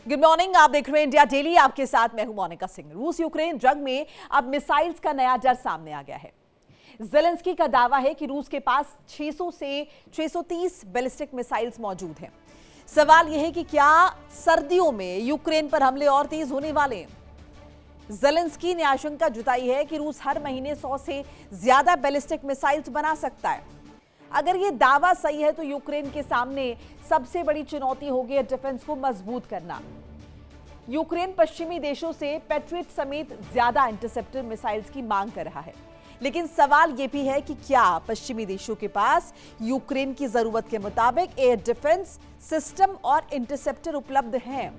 Good morning, आप देख रहे हैं इंडिया डेली। आपके साथ मैं हूं मोनिका सिंह। रूस यूक्रेन जंग में अब मिसाइल्स का नया डर सामने आ गया है। ज़ेलेंस्की का दावा है कि रूस के पास 600 से 630 बैलिस्टिक मिसाइल्स मौजूद हैं। सवाल यह है कि क्या सर्दियों में यूक्रेन पर हमले और तेज होने वाले हैं? ज़ेलेंस्की ने आशंका जताई है कि रूस हर महीने 100 से ज्यादा बैलिस्टिक मिसाइल्स बना सकता है। अगर यह दावा सही है तो यूक्रेन के सामने सबसे बड़ी चुनौती होगी डिफेंस को मजबूत करना। यूक्रेन पश्चिमी देशों से पैट्रियट समेत ज्यादा इंटरसेप्टर मिसाइल्स की मांग कर रहा है, लेकिन सवाल यह भी है कि क्या पश्चिमी देशों के पास यूक्रेन की जरूरत के मुताबिक एयर डिफेंस सिस्टम और इंटरसेप्टर उपलब्ध हैं।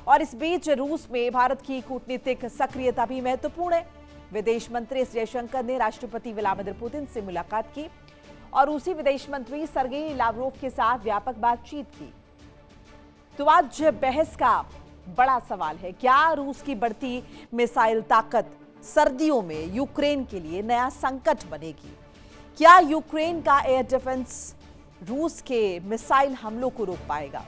और इस बीच रूस में भारत की कूटनीतिक सक्रियता भी महत्वपूर्ण है। विदेश मंत्री एस जयशंकर ने राष्ट्रपति व्लादिमीर पुतिन से मुलाकात की और रूसी विदेश मंत्री सर्गेई लावरोव के साथ व्यापक बातचीत की। तो आज बहस का बड़ा सवाल है, क्या रूस की बढ़ती मिसाइल ताकत सर्दियों में यूक्रेन के लिए नया संकट बनेगी? क्या यूक्रेन का एयर डिफेंस रूस के मिसाइल हमलों को रोक पाएगा?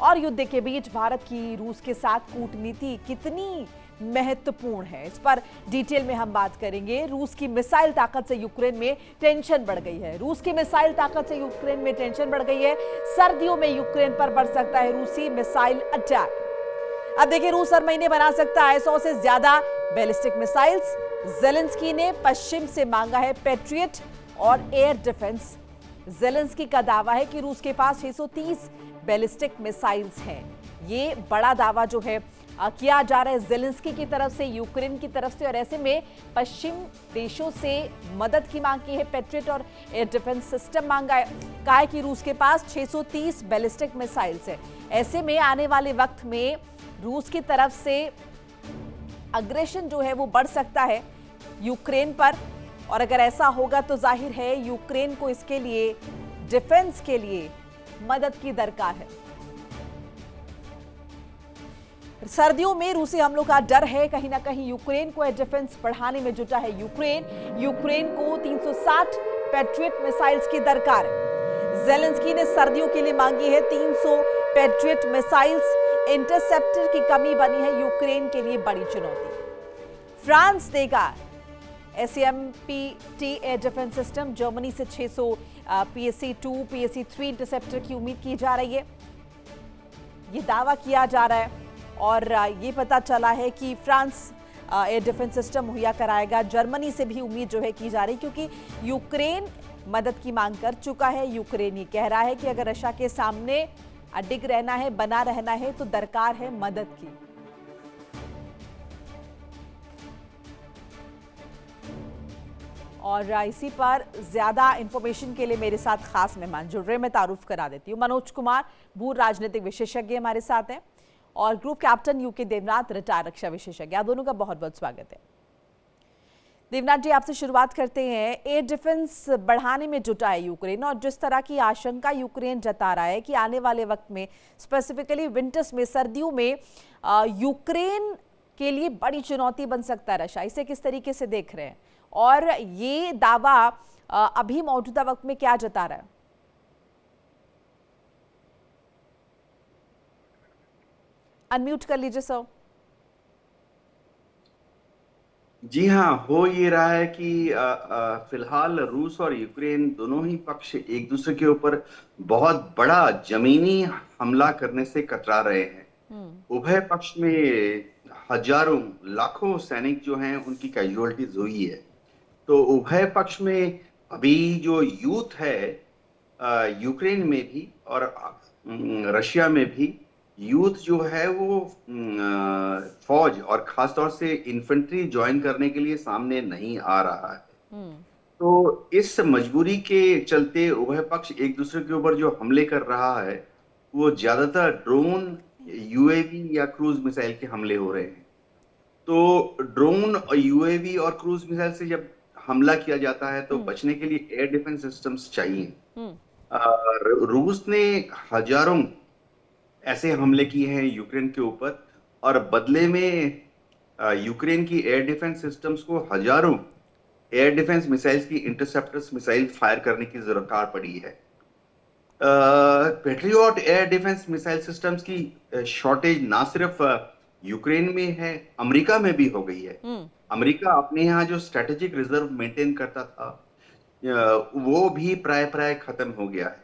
और युद्ध के बीच भारत की रूस के साथ कूटनीति कितनी महत्वपूर्ण है, इस पर डिटेल में हम बात करेंगे। रूस की मिसाइल ताकत से यूक्रेन में टेंशन बढ़ गई है। रूस की मिसाइल ताकत से यूक्रेन में टेंशन बढ़ गई है। सर्दियों में यूक्रेन पर बढ़ सकता है रूसी मिसाइल अटैक। अब देखिए, रूस हर महीने बना सकता है 100 से ज्यादा बैलिस्टिक मिसाइल्स। ज़ेलेंस्की ने पश्चिम से मांगा है पैट्रियट और एयर डिफेंस। ज़ेलेंस्की का दावा है कि रूस के पास 630 बैलिस्टिक मिसाइल्स हैं। ये बड़ा दावा जो है किया जा रहा है ज़ेलेंस्की की तरफ से, यूक्रेन की तरफ से, और ऐसे में पश्चिम देशों से मदद की मांग की है। पैट्रियट और एयर डिफेंस सिस्टम मांगा है। कहा है कि रूस के पास 630 बैलिस्टिक मिसाइल्स है। ऐसे में आने वाले वक्त में रूस की तरफ से अग्रेशन जो है वो बढ़ सकता है यूक्रेन पर, और अगर ऐसा होगा तो जाहिर है यूक्रेन को इसके लिए, डिफेंस के लिए मदद की दरकार है। सर्दियों में रूसी हमलों का डर है। कहीं ना कहीं यूक्रेन को एयर डिफेंस बढ़ाने में जुटा है यूक्रेन को 360 पैट्रियट मिसाइल्स की दरकार है। ज़ेलेंस्की ने सर्दियों के लिए मांगी है 300 पैट्रियट मिसाइल्स। इंटरसेप्टर की कमी बनी है यूक्रेन के लिए बड़ी चुनौती। फ्रांस देगा SAMPT air defence system. Germany से 600 PSC-2 PSC-3 इंटरसेप्टर की उम्मीद की जा रही है। ये दावा किया जा रहा है और ये पता चला है कि फ्रांस एयर डिफेंस सिस्टम मुहैया कराएगा। जर्मनी से भी उम्मीद जो है की जा रही, क्योंकि यूक्रेन मदद की मांग कर चुका है। यूक्रेन ये कह रहा है कि अगर रशिया के सामने अडिग रहना है, बना रहना है, तो दरकार है मदद की। और इसी पर ज्यादा इंफॉर्मेशन के लिए मेरे साथ खास मेहमान जुड़ रहे हैं। मैं तारुफ करा देती हूँ। मनोज कुमार, भू राजनीतिक विशेषज्ञ हमारे साथ हैं, और group captain U K Devnath, retired रक्षा विशेषज्ञ। आप दोनों का बहुत बहुत स्वागत है। देवनाथ जी, आपसे शुरुआत करते हैं। एयर डिफेंस बढ़ाने में जुटा है यूक्रेन, और जिस तरह की आशंका यूक्रेन जता रहा है कि आने वाले वक्त में, स्पेसिफिकली विंटर्स में, सर्दियों में यूक्रेन के लिए बड़ी चुनौती बन सकता है रशिया, इसे किस तरीके से देख रहे हैं? और ये दावा अभी मौजूदा वक्त में क्या जता रहा है? अनम्यूट कर लीजिए सर। जी हाँ, हो ये रहा है कि फिलहाल रूस और यूक्रेन दोनों ही पक्ष एक दूसरे के ऊपर बहुत बड़ा जमीनी हमला करने से कतरा रहे हैं। उभय पक्ष में हजारों लाखों सैनिक जो हैं उनकी कैजुअलिटीज हुई है। तो उभय पक्ष में अभी जो यूथ है यूक्रेन में भी और रशिया में भी, यूथ जो है वो फौज और खासतौर से इन्फेंट्री ज्वाइन करने के लिए सामने नहीं आ रहा है। तो इस मजबूरी के चलते उभय पक्ष एक दूसरे के ऊपर जो हमले कर रहा है वो ज्यादातर ड्रोन, UAV या क्रूज मिसाइल के हमले हो रहे हैं। तो ड्रोन और UAV और क्रूज मिसाइल से जब हमला किया जाता है तो बचने के लिए एयर डिफेंस सिस्टम्स चाहिए। रूस ने हजारों ऐसे हमले किए हैं यूक्रेन के ऊपर, और बदले में यूक्रेन की एयर डिफेंस सिस्टम्स को हजारों एयर डिफेंस मिसाइल्स की इंटरसेप्टर्स मिसाइल फायर करने की जरूरत पड़ी है। Patriot air defence missile systems की शॉर्टेज ना सिर्फ यूक्रेन में है, अमेरिका में भी हो गई है। अमेरिका अपने यहाँ जो स्ट्रेटेजिक रिजर्व मेंटेन करता था, वो भी प्राय प्राय खत्म हो गया है।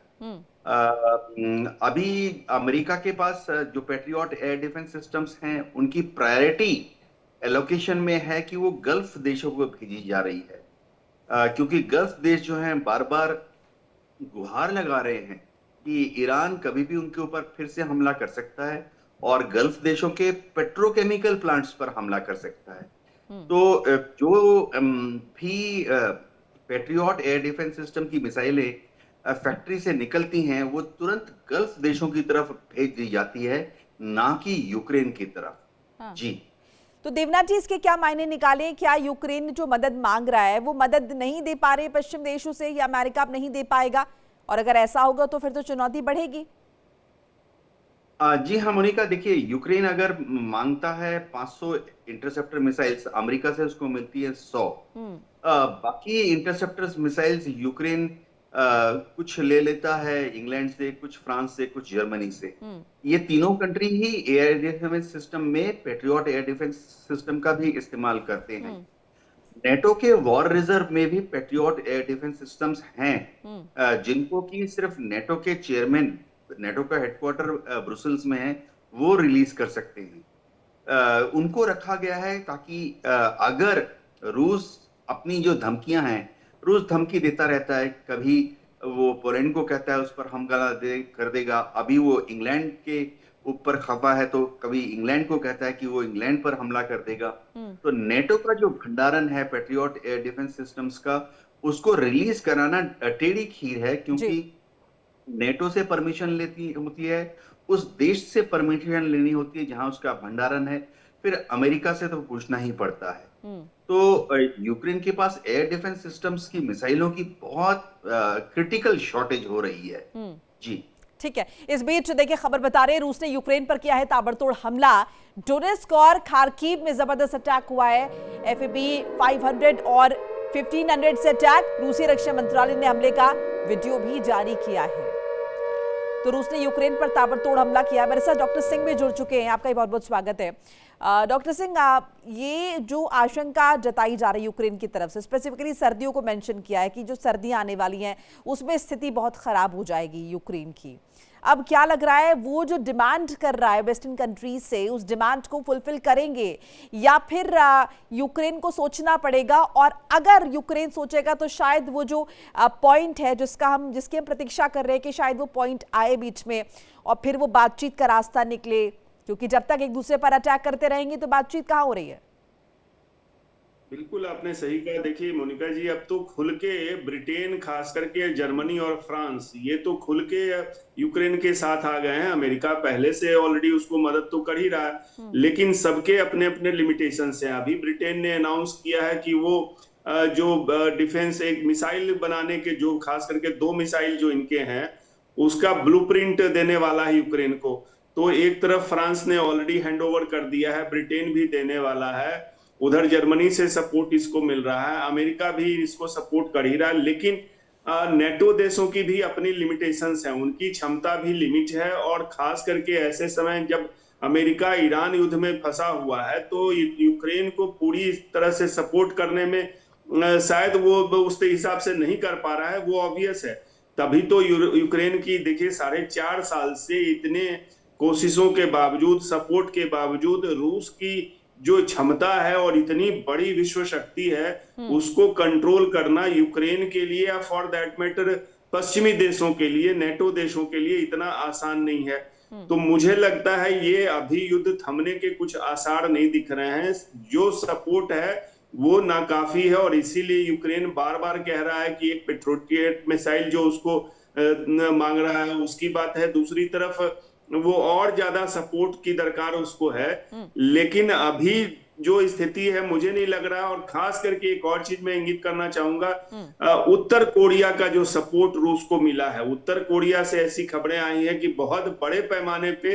अभी अमेरिका के पास जो पेट्रियट एयर डिफेंस सिस्टम्स हैं, उनकी प्रायोरिटी एलोकेशन में है कि वो गल्फ देशों को भेजी जा रही है, क्योंकि गल्फ देश जो हैं बार बार गुहार लगा रहे हैं कि ईरान कभी भी उनके ऊपर फिर से हमला कर सकता है और गल्फ देशों के पेट्रोकेमिकल प्लांट्स पर हमला कर सकता है। तो जो भी पेट्रियट एयर डिफेंस सिस्टम की मिसाइलें फैक्ट्री से निकलती हैं, वो तुरंत गल्फ देशों की तरफ भेज दी जाती है, ना कि यूक्रेन की तरफ। हाँ। जी, तो देवनाथ जी, इसके क्या मायने निकाले? क्या यूक्रेन जो मदद मांग रहा है वो मदद नहीं दे पा रहे पश्चिम देशों से, या अमेरिका अब नहीं दे पाएगा? और अगर ऐसा होगा तो फिर तो चुनौती बढ़ेगी। जी हाँ मोनिका, देखिए, यूक्रेन अगर मांगता है 500 इंटरसेप्टर मिसाइल्स, अमेरिका से उसको मिलती है 100। बाकी इंटरसेप्टर मिसाइल्स यूक्रेन कुछ ले लेता है इंग्लैंड से, कुछ फ्रांस से, कुछ जर्मनी से। ये तीनों कंट्री ही एयर डिफेंस सिस्टम में पेट्रियट एयर डिफेंस सिस्टम का भी इस्तेमाल करते हैं। नेटो के वॉर रिजर्व में भी पेट्रियट एयर डिफेंस सिस्टम्स हैं, जिनको कि सिर्फ नेटो के चेयरमैन, नेटो का हेडक्वार्टर ब्रुसेल्स में है, वो रिलीज कर सकते हैं। उनको रखा गया है ताकि अगर रूस अपनी जो धमकियां हैं, रूस धमकी देता रहता है, कभी वो पोलैंड को कहता है उस पर हमला कर देगा, अभी वो इंग्लैंड के ऊपर खफा है तो कभी इंग्लैंड को कहता है कि वो इंग्लैंड पर हमला कर देगा। तो नेटो का जो भंडारण है पेट्रियट एयर डिफेंस सिस्टम्स का, उसको रिलीज कराना टेढ़ी खीर है, क्योंकि नेटो से परमिशन लेती होती है, उस देश से परमिशन लेनी होती है जहां उसका भंडारण है, फिर अमेरिका से तो पूछना ही पड़ता है। तो यूक्रेन के पास एयर डिफेंस सिस्टम्स की मिसाइलों की बहुत क्रिटिकल शॉर्टेज हो रही है। जी, ठीक है। इस बीच देखिए, खबर बता रहे हैं रूस ने यूक्रेन पर किया है ताबड़तोड़ हमला। डोनेस्क और खार्किव में जबरदस्त अटैक हुआ है। FAB 500 और 1500 से अटैक। रूसी रक्षा मंत्रालय ने हमले का वीडियो भी जारी किया है। तो रूस ने यूक्रेन पर ताबड़तोड़ हमला किया। मेरे साथ डॉक्टर सिंह भी जुड़ चुके हैं, आपका भी बहुत बहुत स्वागत है। डॉक्टर सिंह, ये जो आशंका जताई जा रही है यूक्रेन की तरफ से, स्पेसिफिकली सर्दियों को मेंशन किया है कि जो सर्दियां आने वाली हैं उसमें स्थिति बहुत खराब हो जाएगी यूक्रेन की। अब क्या लग रहा है, वो जो डिमांड कर रहा है वेस्टर्न कंट्रीज से, उस डिमांड को फुलफिल करेंगे या फिर यूक्रेन को सोचना पड़ेगा? और अगर यूक्रेन सोचेगा तो शायद वो जो पॉइंट है जिसकी हम प्रतीक्षा कर रहे हैं कि शायद वो पॉइंट आए बीच में और फिर वो बातचीत का रास्ता निकले, क्योंकि जब तक एक दूसरे पर अटैक करते रहेंगे तो बातचीत कहाँ हो रही है? बिल्कुल आपने सही कहा। देखिए मोनिका जी, अब तो खुल के ब्रिटेन, खास करके जर्मनी और फ्रांस, ये तो खुल के यूक्रेन के साथ आ गए हैं। अमेरिका पहले से ऑलरेडी उसको मदद तो कर ही रहा है, लेकिन सबके अपने अपने लिमिटेशंस हैं। अभी ब्रिटेन ने अनाउंस किया है कि वो जो डिफेंस एक मिसाइल बनाने के, जो खास करके 2 मिसाइल जो इनके हैं, उसका ब्लूप्रिंट देने वाला है यूक्रेन को। तो एक तरफ फ्रांस ने ऑलरेडी हैंड ओवर कर दिया है, ब्रिटेन भी देने वाला है, उधर जर्मनी से सपोर्ट इसको मिल रहा है, अमेरिका भी इसको सपोर्ट कर ही रहा है। लेकिन नेटो देशों की भी अपनी लिमिटेशंस हैं, उनकी क्षमता भी लिमिट है। और खास करके ऐसे समय जब अमेरिका ईरान युद्ध में फंसा हुआ है, तो यूक्रेन को पूरी तरह से सपोर्ट करने में शायद वो उस हिसाब से नहीं कर पा रहा है, वो ऑब्वियस है। तभी तो यूक्रेन की देखिए 4.5 साल से इतने कोशिशों के बावजूद, सपोर्ट के बावजूद, रूस की जो क्षमता है और इतनी बड़ी विश्व शक्ति है, उसको कंट्रोल करना यूक्रेन के लिए या फॉर दैट मैटर पश्चिमी देशों के लिए, नेटो देशों के लिए इतना आसान नहीं है। तो मुझे लगता है ये अभी युद्ध थमने के कुछ आसार नहीं दिख रहे हैं। जो सपोर्ट है वो नाकाफी है और इसीलिए यूक्रेन बार बार कह रहा है कि एक पेट्रियट मिसाइल जो उसको मांग रहा है, उसकी बात है। दूसरी तरफ वो और ज्यादा सपोर्ट की दरकार उसको है। लेकिन अभी जो स्थिति है, मुझे नहीं लग रहा। और खास करके एक और चीज मैं इंगित करना चाहूंगा, उत्तर कोरिया का जो सपोर्ट रूस को मिला है, उत्तर कोरिया से ऐसी खबरें आई हैं कि बहुत बड़े पैमाने पे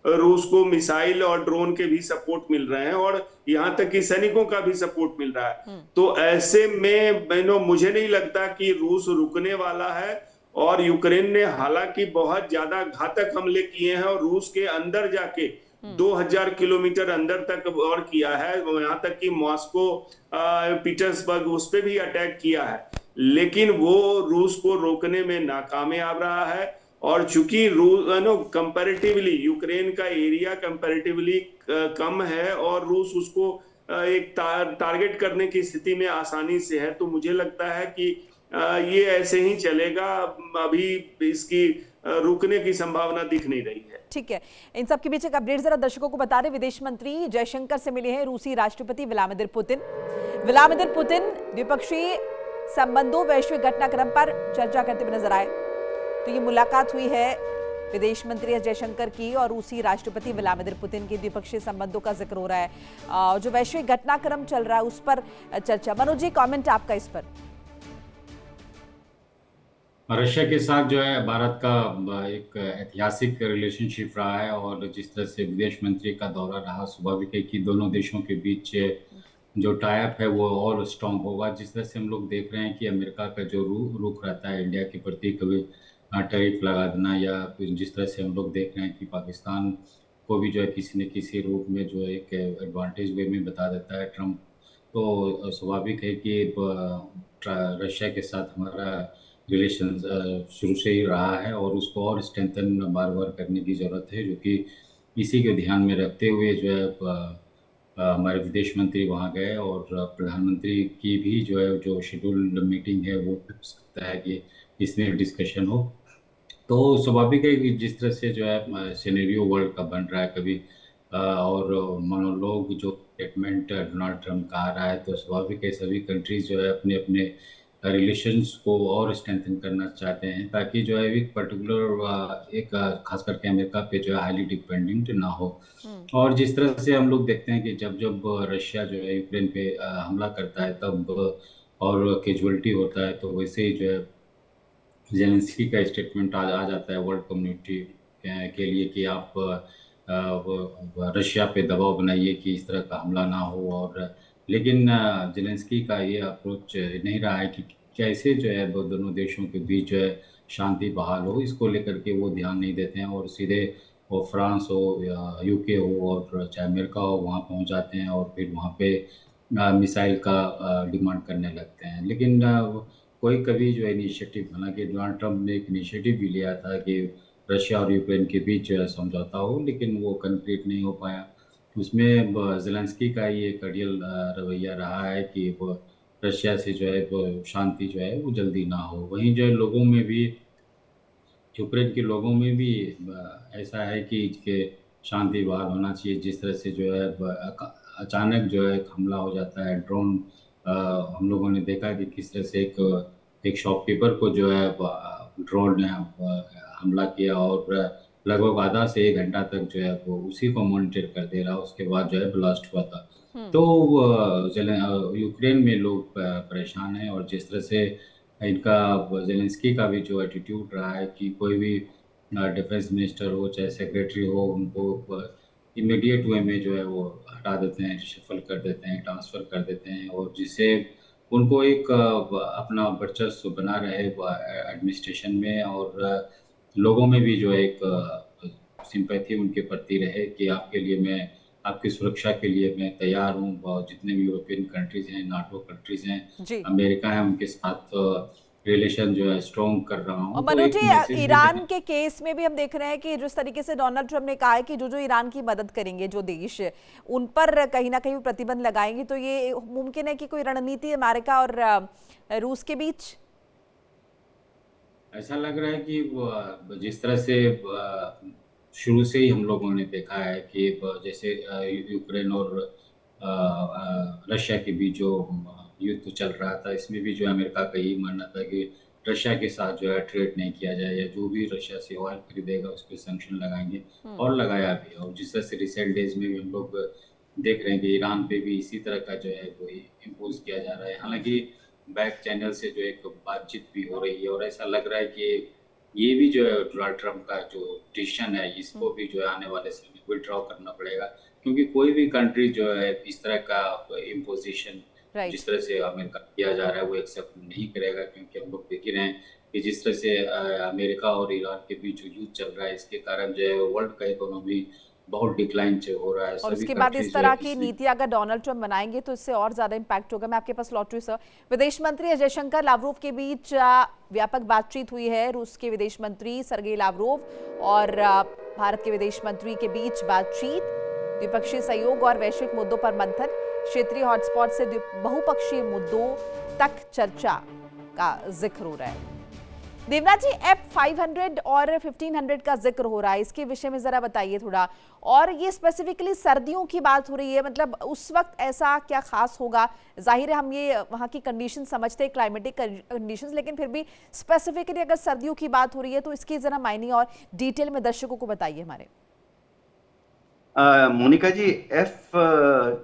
रूस को मिसाइल और ड्रोन के भी सपोर्ट मिल रहे हैं और यहाँ तक कि सैनिकों का भी सपोर्ट मिल रहा है। तो ऐसे में मुझे नहीं लगता कि रूस रुकने वाला है और यूक्रेन ने हालांकि बहुत ज्यादा घातक हमले किए हैं और रूस के अंदर जाके 2000 किलोमीटर अंदर तक और किया है, यहाँ तक कि मॉस्को, पीटर्सबर्ग, उस पे भी अटैक किया है, लेकिन वो रूस को रोकने में नाकामयाब रहा है। और चूंकि रूस कंपैरेटिवली यूक्रेन का एरिया कंपैरेटिवली कम है और रूस उसको एक टारगेट करने की स्थिति में आसानी से है, तो मुझे लगता है कि ये ऐसे ही चलेगा। अभी इसकी रुकने की संभावना दिख नहीं रही है। ठीक है, इन सब के बीच एक अपडेट जरा दर्शकों को बता रहे, विदेश मंत्री जयशंकर से मिले हैं रूसी राष्ट्रपति व्लादिमीर पुतिन। व्लादिमीर पुतिन द्विपक्षीय संबंधों, वैश्विक घटनाक्रम पर चर्चा करते हुए नजर आए। तो ये मुलाकात हुई है विदेश मंत्री एस जयशंकर की और रूसी राष्ट्रपति व्लादिमीर पुतिन के द्विपक्षीय संबंधों का जिक्र हो रहा है। जो वैश्विक घटनाक्रम चल रहा है उस पर चर्चा। मनोज जी, कमेंट आपका इस पर। रशिया के साथ जो है भारत का एक ऐतिहासिक रिलेशनशिप रहा है और जिस तरह से विदेश मंत्री का दौरा रहा, स्वाभाविक है कि दोनों देशों के बीच जो टाइप है वो और स्ट्रांग होगा। जिस तरह से हम लोग देख रहे हैं कि अमेरिका का जो रुख रहता है इंडिया के प्रति, कभी टैरिफ लगा देना, या जिस तरह से हम लोग देख रहे हैं कि पाकिस्तान को भी जो है किसी न किसी रूप में जो एक एडवांटेज वे में बता देता है ट्रंप, तो स्वाभाविक है कि रशिया के साथ हमारा रिलेशन शुरू से ही रहा है और उसको और स्ट्रेंथन बार बार करने की ज़रूरत है, जो कि इसी के ध्यान में रखते हुए जो है हमारे विदेश मंत्री वहाँ गए और प्रधानमंत्री की भी जो है जो शेड्यूल्ड मीटिंग है वो हो सकता है कि इसमें डिस्कशन हो। तो स्वाभाविक है कि जिस तरह से जो है सिनेरियो वर्ल्ड का बन रहा है कभी और मोनोलॉग जो स्टेटमेंट डोनाल्ड ट्रंप का आ रहा है, तो स्वाभाविक है सभी कंट्रीज जो है अपने अपने रिलेशंस को और स्ट्रेंथन करना चाहते हैं, ताकि जो है एक पर्टिकुलर एक खास करके अमेरिका पे जो है हाईली डिपेंडेंट ना हो। और जिस तरह से हम लोग देखते हैं कि जब जब रशिया जो है यूक्रेन पे हमला करता है तब और कैजुअलिटी होता है, तो वैसे ही जो है जेलेंस्की का स्टेटमेंट आ जाता है वर्ल्ड कम्युनिटी के लिए कि आप रशिया पे दबाव बनाइए कि इस तरह का हमला ना हो। और लेकिन जेलेंस्की का ये अप्रोच नहीं रहा है कि कैसे जो है दोनों देशों के बीच जो है शांति बहाल हो, इसको लेकर के वो ध्यान नहीं देते हैं और सीधे वो फ्रांस हो या यूके हो और चाहे अमेरिका हो वहाँ पहुँच जाते हैं और फिर वहाँ पे मिसाइल का डिमांड करने लगते हैं। लेकिन कोई कभी जो है इनिशिएटिव, हालांकि डोनाल्ड ट्रंप ने एक इनिशिएटिव भी लिया था कि रशिया और यूक्रेन के बीच समझौता हो, लेकिन वो कंप्लीट नहीं हो पाया। उसमें ज़ेलेंस्की का ये एक अड़ियल रवैया रहा है कि वो रशिया से जो है वो शांति जो है वो जल्दी ना हो। वहीं जो है लोगों में भी, यूक्रेन के लोगों में भी ऐसा है कि शांति बहाल होना चाहिए। जिस तरह से जो है अचानक जो है हमला हो जाता है, ड्रोन हम लोगों ने देखा कि किस तरह से एक शॉपकीपर को जो है ड्रोन ने हमला किया और लगभग आधा से 1 घंटा तक जो है वो उसी को मॉनिटर कर दे रहा, उसके बाद जो है ब्लास्ट हुआ था। तो यूक्रेन में लोग परेशान हैं और जिस तरह से इनका जेलेंस्की का भी जो एटीट्यूड रहा है कि कोई भी डिफेंस मिनिस्टर हो चाहे सेक्रेटरी हो, उनको इमीडिएट वे में जो है वो हटा देते हैं, शफल कर देते हैं, ट्रांसफ़र कर देते हैं और जिससे उनको एक अपना वर्चस्व बना रहे एडमिनिस्ट्रेशन में और लोगों में भी जो एक सिंपैथी उनके प्रति रहे कि आपके लिए मैं, आपकी सुरक्षा के लिए मैं तैयार हूँ। जितने भी यूरोपियन कंट्रीज हैं, नाटो कंट्रीज हैं, अमेरिका है, उनके साथ रिलेशन जो है स्ट्रॉन्ग कर रहा हूँ। मनोज जी, ईरान के केस में भी हम देख रहे हैं कि जिस तरीके से डोनाल्ड ट्रंप ने कहा है कि जो ईरान की मदद करेंगे जो देश, उन पर कहीं ना कहीं प्रतिबंध लगाएंगे, तो ये मुमकिन है कि कोई रणनीति अमेरिका और रूस के बीच? ऐसा लग रहा है कि जिस तरह से शुरू से ही हम लोगों ने देखा है कि जैसे यूक्रेन और रशिया के बीच जो युद्ध चल रहा था, इसमें भी जो अमेरिका का यही मानना था कि रशिया के साथ जो है ट्रेड नहीं किया जाए या जो भी रशिया से ऑयल खरीदेगा उस पर सैंक्शन लगाएंगे, और लगाया भी। और जिस तरह से रिसेंट डेज में भी हम लोग देख रहे हैं कि ईरान पे भी इसी तरह का जो है वो इम्पोज किया जा रहा है। हालांकि बैक चैनल से जो एक बातचीत भी हो रही है और ऐसा लग रहा है कि ये भी जो है डोनाल्ड ट्रंप का जो डिसीजन है इसको भी जो है आने वाले समय में विड्रॉ करना पड़ेगा, क्योंकि कोई भी कंट्री जो है इस तरह का इम्पोजिशन जिस तरह से अमेरिका किया जा रहा है वो एक्सेप्ट नहीं करेगा। क्योंकि हम लोग देख ही रहे हैं कि जिस तरह से अमेरिका और ईरान के बीच जो युद्ध चल रहा है, इसके कारण जो है वर्ल्ड का इकोनॉमी बहुत डिक्लाइन हो रहा है। और सभी उसके बाद कंट्रीज इस जो है तरह की किसी नीति अगर डोनाल्ड ट्रंप बनाएंगे तो इससे और ज्यादा इंपैक्ट होगा। मैं आपके पास लौट रही हूं सर। विदेश मंत्री अजय शंकर लावरोव के बीच व्यापक बातचीत हुई है। रूस के विदेश मंत्री सर्गेई लावरोव और भारत के विदेश मंत्री के बीच बातचीत, द्विपक्षीय सहयोग और वैश्विक मुद्दों पर मंथन, क्षेत्रीय हॉटस्पॉट से बहुपक्षीय मुद्दों तक चर्चा का जिक्र हो रहा है। देवनाथ जी, F500 और 1500 का जिक्र हो रहा है, इसके विषय में जरा बताइए थोड़ा। और ये स्पेसिफिकली सर्दियों की बात हो रही है, मतलब उस वक्त ऐसा क्या खास होगा? जाहिर है हम ये वहाँ की कंडीशन समझते हैं, क्लाइमेटिक कंडीशंस, लेकिन फिर भी स्पेसिफिकली अगर सर्दियों की बात हो रही है तो इसकी जरा मायने और डिटेल में दर्शकों को बताइए हमारे। मोनिका जी,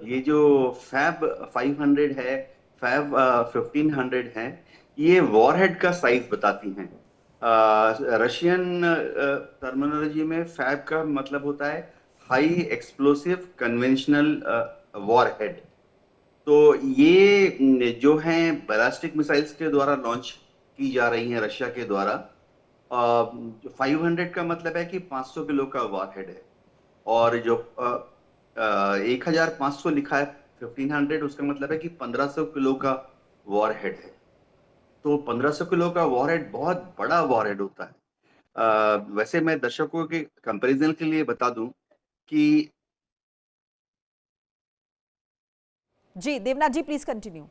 ये जो फैब 500 है, फैब 1500 है, ये वॉरहेड का साइज बताती हैं। रशियन टर्मिनोलॉजी में फैब का मतलब होता है हाई एक्सप्लोसिव कन्वेंशनल वॉरहेड। तो ये जो हैं बैलिस्टिक मिसाइल्स के द्वारा लॉन्च की जा रही हैं रशिया के द्वारा। 500 का मतलब है कि 500 किलो का वॉरहेड है, और जो 1500 लिखा है 1500, उसका मतलब है कि 1500 किलो का वॉरहेड है। तो 1500 किलो का वॉरहेड बहुत बड़ा वॉरहेड होता है। वैसे मैं दर्शकों के कंपैरिजन के लिए बता दूं कि जी देवनाथ जी, प्लीज कंटिन्यू।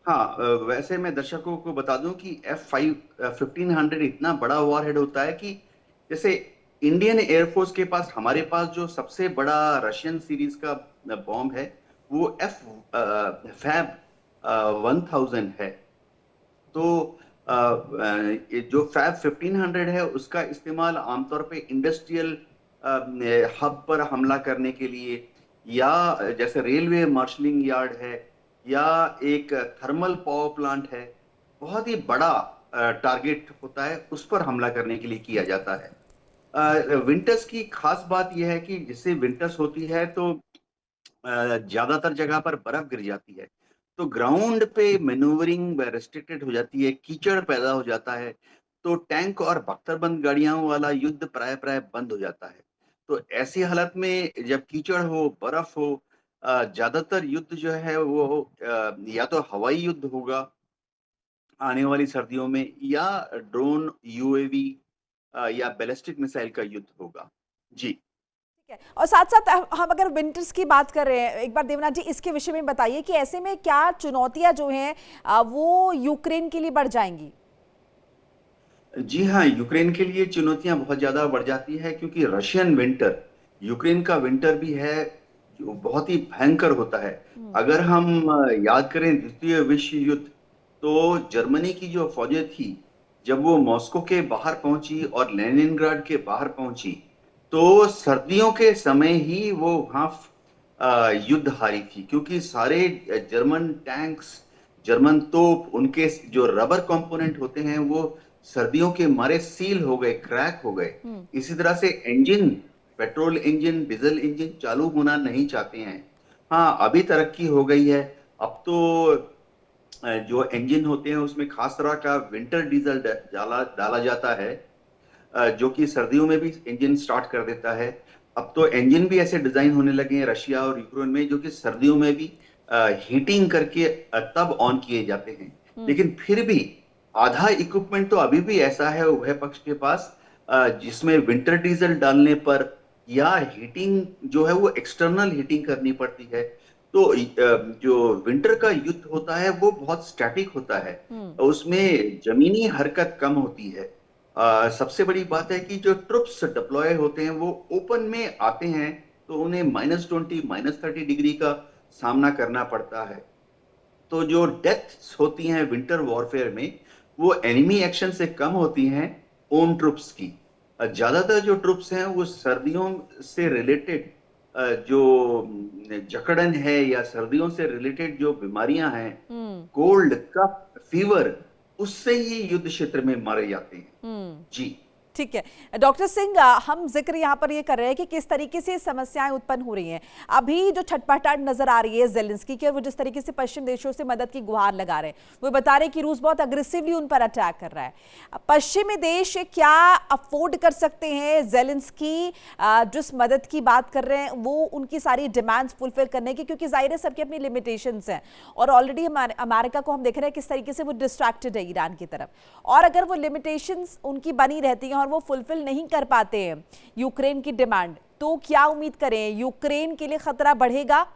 हाँ, वैसे मैं दर्शकों को बता दूं कि F1500 इतना बड़ा वॉरहेड होता है कि जैसे इंडियन एयरफोर्स के पास, हमारे पास जो सबसे बड़ा रशियन सीरीज का बॉम्ब है वो फैब 1000 है। तो ये जो फैब 1500 है उसका इस्तेमाल आमतौर पे इंडस्ट्रियल हब पर हमला करने के लिए, या जैसे रेलवे मार्शलिंग यार्ड है, या एक थर्मल पावर प्लांट है, बहुत ही बड़ा टारगेट होता है, उस पर हमला करने के लिए किया जाता है। विंटर्स की खास बात यह है कि जिससे विंटर्स होती है तो ज्यादातर जगह पर बर्फ गिर जाती है, तो ग्राउंड पे मैन्यूवरिंग रेस्ट्रिक्टेड हो जाती है, कीचड़ पैदा हो जाता है, तो टैंक और बख्तरबंद गाड़ियों वाला युद्ध प्राय प्राय बंद हो जाता है। तो ऐसी हालत में जब कीचड़ हो, बर्फ हो, ज्यादातर युद्ध जो है वो या तो हवाई युद्ध होगा आने वाली सर्दियों में, या ड्रोन, यूएवी या बैलिस्टिक मिसाइल का युद्ध होगा। जी। ठीक है, और साथ साथ हम अगर विंटर्स की बात कर रहे हैं, एक बार देवनाथ जी इसके विषय में बताइए कि ऐसे में क्या चुनौतियां जो हैं वो यूक्रेन के लिए बढ़ जाएंगी? जी हाँ, यूक्रेन के लिए चुनौतियां बहुत ज्यादा बढ़ जाती है, क्योंकि रशियन विंटर, यूक्रेन का विंटर भी है जो बहुत ही भयंकर होता है। अगर हम याद करें द्वितीय विश्व युद्ध, तो जर्मनी की जो फौजें थी, जब वो मॉस्को के बाहर पहुंची और लेनिनग्राड के बाहर पहुंची, तो सर्दियों के समय ही वो वहां युद्ध हारी थी, क्योंकि सारे जर्मन टैंक्स, जर्मन तोप, उनके जो रबर कंपोनेंट होते हैं वो सर्दियों के मारे सील हो गए, क्रैक हो गए। इसी तरह से engine, petrol engine, diesel engine चालू होना नहीं चाहते हैं। हाँ, अभी तरक्की हो गई है। अब तो जो इंजन होते हैं उसमें खास तरह का विंटर डीजल डाला डाला जाता है, जो कि सर्दियों में भी इंजन स्टार्ट कर देता है। अब तो इंजन भी ऐसे डिजाइन होने लगे हैं रशिया और यूक्रेन में, जो कि सर्दियों में भी हीटिंग करके तब ऑन किए जाते हैं। लेकिन फिर भी आधा इक्विपमेंट तो अभी भी ऐसा है उभय पक्ष के पास, जिसमें विंटर डीजल डालने पर या हीटिंग जो है वो एक्सटर्नल हीटिंग करनी पड़ती है। तो जो विंटर का युद्ध होता है वो बहुत स्टैटिक होता है, उसमें जमीनी हरकत कम होती है। सबसे बड़ी बात है कि जो ट्रुप्स डिप्लॉय होते हैं वो ओपन में आते हैं, तो उन्हें -20 -30 डिग्री का सामना करना पड़ता है। तो जो डेथ्स होती हैं विंटर वॉरफेयर में, वो एनिमी एक्शन से कम होती हैं ओन ट्रुप्स की। ज्यादातर जो ट्रुप्स हैं वो सर्दियों से रिलेटेड जो जकड़न है या सर्दियों से रिलेटेड जो बीमारियां हैं, कोल्ड, कफ, फीवर, उससे ही युद्ध क्षेत्र में मारे जाते हैं। जी। ठीक है डॉक्टर सिंह, हम जिक्र यहाँ पर ये कर रहे हैं कि किस तरीके से समस्याएं उत्पन्न हो रही हैं। अभी जो छटपटाहट नजर आ रही है ज़ेलेंस्की की, और वो जिस तरीके से पश्चिम देशों से मदद की गुहार लगा रहे हैं, वो बता रहे हैं कि रूस बहुत अग्रेसिवली उन पर अटैक कर रहा है। पश्चिमी देश क्या अफोर्ड कर सकते हैं ज़ेलेंस्की जिस मदद की बात कर रहे हैं वो उनकी सारी डिमांड्स फुलफिल करने की? क्योंकि जाहिर है सबकी अपनी लिमिटेशंस हैं, और ऑलरेडी अमेरिका को हम देख रहे हैं किस तरीके से वो डिस्ट्रैक्टेड है ईरान की तरफ, और अगर वो लिमिटेशंस उनकी बनी रहती हैं और वो फुलफिल नहीं कर पाते हैं यूक्रेन की डिमांड, तो क्या उम्मीद करें, यूक्रेन के लिए खतरा बढ़ेगा?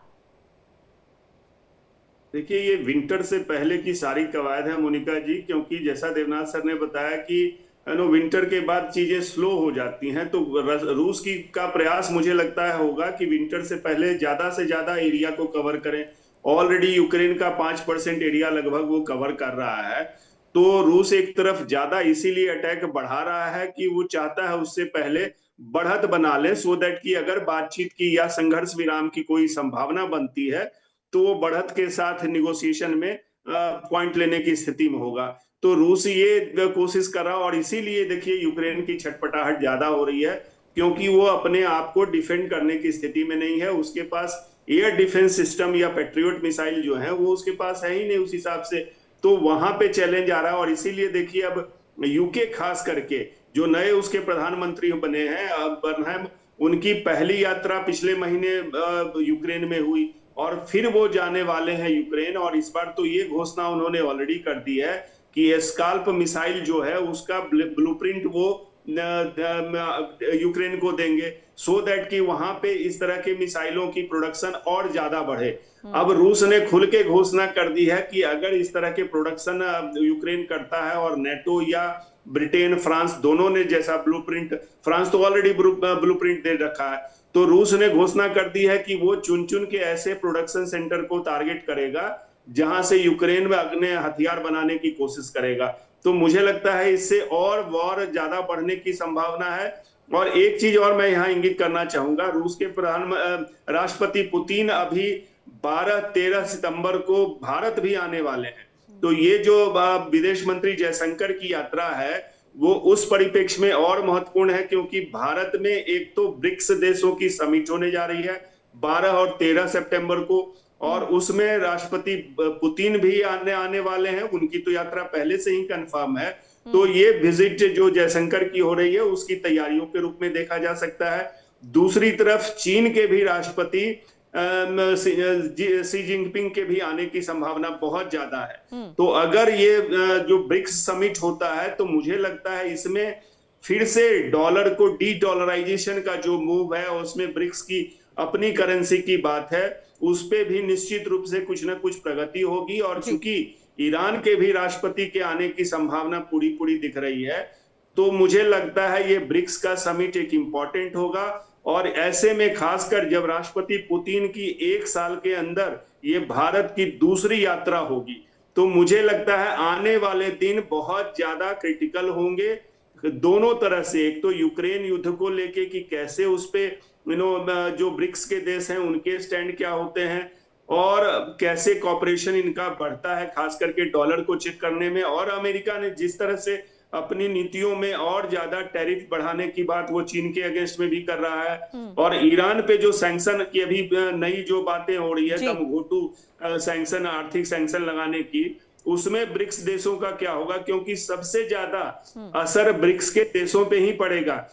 देखिए, ये विंटर से पहले की सारी कवायद है मोनिका जी, क्योंकि जैसा देवनाथ सर ने बताया कि विंटर के बाद चीजें स्लो हो जाती हैं, तो रूस की का प्रयास मुझे लगता है होगा कि विंटर से पहले ज्यादा से ज्यादा एरिया को कवर करें। ऑलरेडी यूक्रेन का 5% एरिया लगभग वो कवर कर रहा है, तो रूस एक तरफ ज्यादा इसीलिए अटैक बढ़ा रहा है कि वो चाहता है उससे पहले बढ़त बना ले, सो दैट कि अगर बातचीत की या संघर्ष विराम की कोई संभावना बनती है तो वो बढ़त के साथ निगोशिएशन में पॉइंट लेने की स्थिति में होगा। तो रूस ये कोशिश कर रहा है, और इसीलिए देखिए यूक्रेन की छटपटाहट ज्यादा हो रही है, क्योंकि वो अपने आप को डिफेंड करने की स्थिति में नहीं है। उसके पास एयर डिफेंस सिस्टम या पेट्रियोट मिसाइल जो है वो उसके पास है ही नहीं उस हिसाब से, तो वहां पे चैलेंज आ रहा है। और इसीलिए देखिए अब यूके खास करके जो नए उसके प्रधानमंत्री बने हैं बर्नहम, उनकी पहली यात्रा पिछले महीने यूक्रेन में हुई, और फिर वो जाने वाले हैं यूक्रेन। और इस बार तो ये घोषणा उन्होंने ऑलरेडी कर दी है कि स्काल्प मिसाइल जो है उसका ब्लूप्रिंट वो यूक्रेन को देंगे, सो दैट कि वहां पे इस तरह के मिसाइलों की प्रोडक्शन और ज्यादा बढ़े। अब रूस ने खुल के घोषणा कर दी है कि अगर इस तरह के प्रोडक्शन यूक्रेन करता है, और नेटो या ब्रिटेन, फ्रांस दोनों ने जैसा ब्लूप्रिंट, फ्रांस तो ऑलरेडी ब्लूप्रिंट दे रखा है, तो रूस ने घोषणा कर दी है कि वो चुन चुन के ऐसे प्रोडक्शन सेंटर को टारगेट करेगा जहां से यूक्रेन में अपने हथियार बनाने की कोशिश करेगा। तो मुझे लगता है इससे और वॉर ज्यादा बढ़ने की संभावना है। और एक चीज और मैं यहाँ इंगित करना चाहूंगा, रूस के राष्ट्रपति पुतिन अभी 12-13 सितंबर को भारत भी आने वाले हैं, तो ये जो विदेश मंत्री जयशंकर की यात्रा है वो उस परिप्रेक्ष्य में और महत्वपूर्ण है, क्योंकि भारत में एक तो ब्रिक्स देशों की समिट होने जा रही है 12 और 13 सितंबर को, और उसमें राष्ट्रपति पुतिन भी आने वाले हैं, उनकी तो यात्रा पहले से ही कंफर्म है। तो ये विजिट जो जयशंकर की हो रही है उसकी तैयारियों के रूप में देखा जा सकता है। दूसरी तरफ चीन के भी राष्ट्रपति शी जिनपिंग के भी आने की संभावना बहुत ज्यादा है। तो अगर ये जो ब्रिक्स समिट होता है तो मुझे लगता है इसमें फिर से डॉलर को डी डॉलराइजेशन का जो मूव है, उसमें ब्रिक्स की अपनी करेंसी की बात है, उस पे भी निश्चित रूप से कुछ ना कुछ प्रगति होगी। और चूंकि ईरान के भी राष्ट्रपति के आने की संभावना पूरी दिख रही है, तो मुझे लगता है ये ब्रिक्स का समिट एक इंपॉर्टेंट होगा। और ऐसे में खासकर जब राष्ट्रपति पुतिन की 1 साल के अंदर ये भारत की दूसरी यात्रा होगी, तो मुझे लगता है आने वाले दिन बहुत ज्यादा क्रिटिकल होंगे दोनों तरह से। एक तो यूक्रेन युद्ध को लेके कि कैसे उस पे जो ब्रिक्स के देश हैं उनके स्टैंड क्या होते हैं, और कैसे कॉपरेशन इनका बढ़ता है खास करके डॉलर को चेक करने में। और अमेरिका ने जिस तरह से अपनी नीतियों में और ज्यादा टैरिफ बढ़ाने की बात वो चीन के अगेंस्ट में भी कर रहा है, और ईरान पे जो सैंक्शन की अभी नई जो बातें हो रही है कमघोटू सैंक्शन, आर्थिक सैंक्शन लगाने की, उसमें ब्रिक्स देशों का क्या होगा, क्योंकि सबसे ज्यादा असर ब्रिक्स के देशों पे ही पड़ेगा।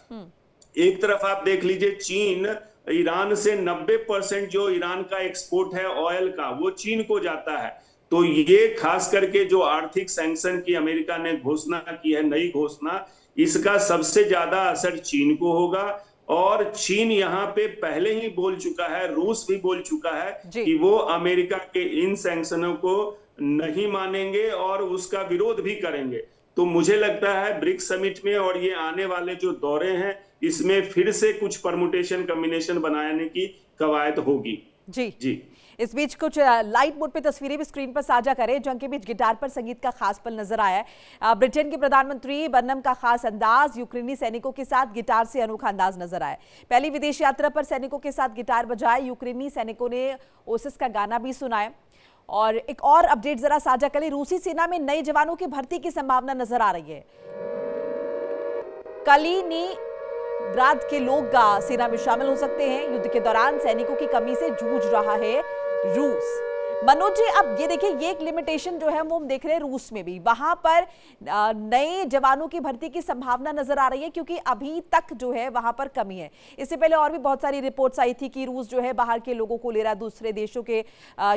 एक तरफ आप देख लीजिए चीन, ईरान से 90% जो ईरान का एक्सपोर्ट है ऑयल का वो चीन को जाता है। तो ये खास करके जो आर्थिक सैंक्शन की अमेरिका ने घोषणा की है, नई घोषणा, इसका सबसे ज्यादा असर चीन को होगा। और चीन यहाँ पे पहले ही बोल चुका है, रूस भी बोल चुका है कि वो अमेरिका के इन सैंक्शनों को नहीं मानेंगे और उसका विरोध भी करेंगे। तो मुझे लगता है ब्रिक्स समिट में और ये आने वाले जो दौरे हैं इसमें फिर से कुछ परमुटेशन कॉम्बिनेशन बनाने की कवायद होगी। जी। इस बीच कुछ लाइट मोड पे तस्वीरें भी स्क्रीन पर साझा करें, जंग के बीच गिटार पर संगीत का खास पल नजर आया है। ब्रिटेन के प्रधानमंत्री बर्नहम का खास अंदाज, यूक्रेनी सैनिकों के साथ गिटार से अनोखा अंदाज नजर आया। पहली विदेश यात्रा पर सैनिकों के साथ गिटार बजाए, यूक्रेनी सैनिकों ने ओसिस का गाना भी सुनाया। और एक और अपडेट जरा साझा करें, रूसी सेना में नए जवानों की भर्ती की संभावना नजर आ रही है। कलिनिंग्राद के लोग सेना में शामिल हो सकते हैं। युद्ध के दौरान सैनिकों की कमी से जूझ रहा है रूस। मनोज जी, अब ये देखिए, ये एक लिमिटेशन जो है वो हम देख रहे हैं रूस में भी। वहां पर नए जवानों की भर्ती की संभावना नजर आ रही है, क्योंकि अभी तक जो है वहां पर कमी है। इससे पहले और भी बहुत सारी रिपोर्ट्स आई थी कि रूस जो है बाहर के लोगों को ले रहा है, दूसरे देशों के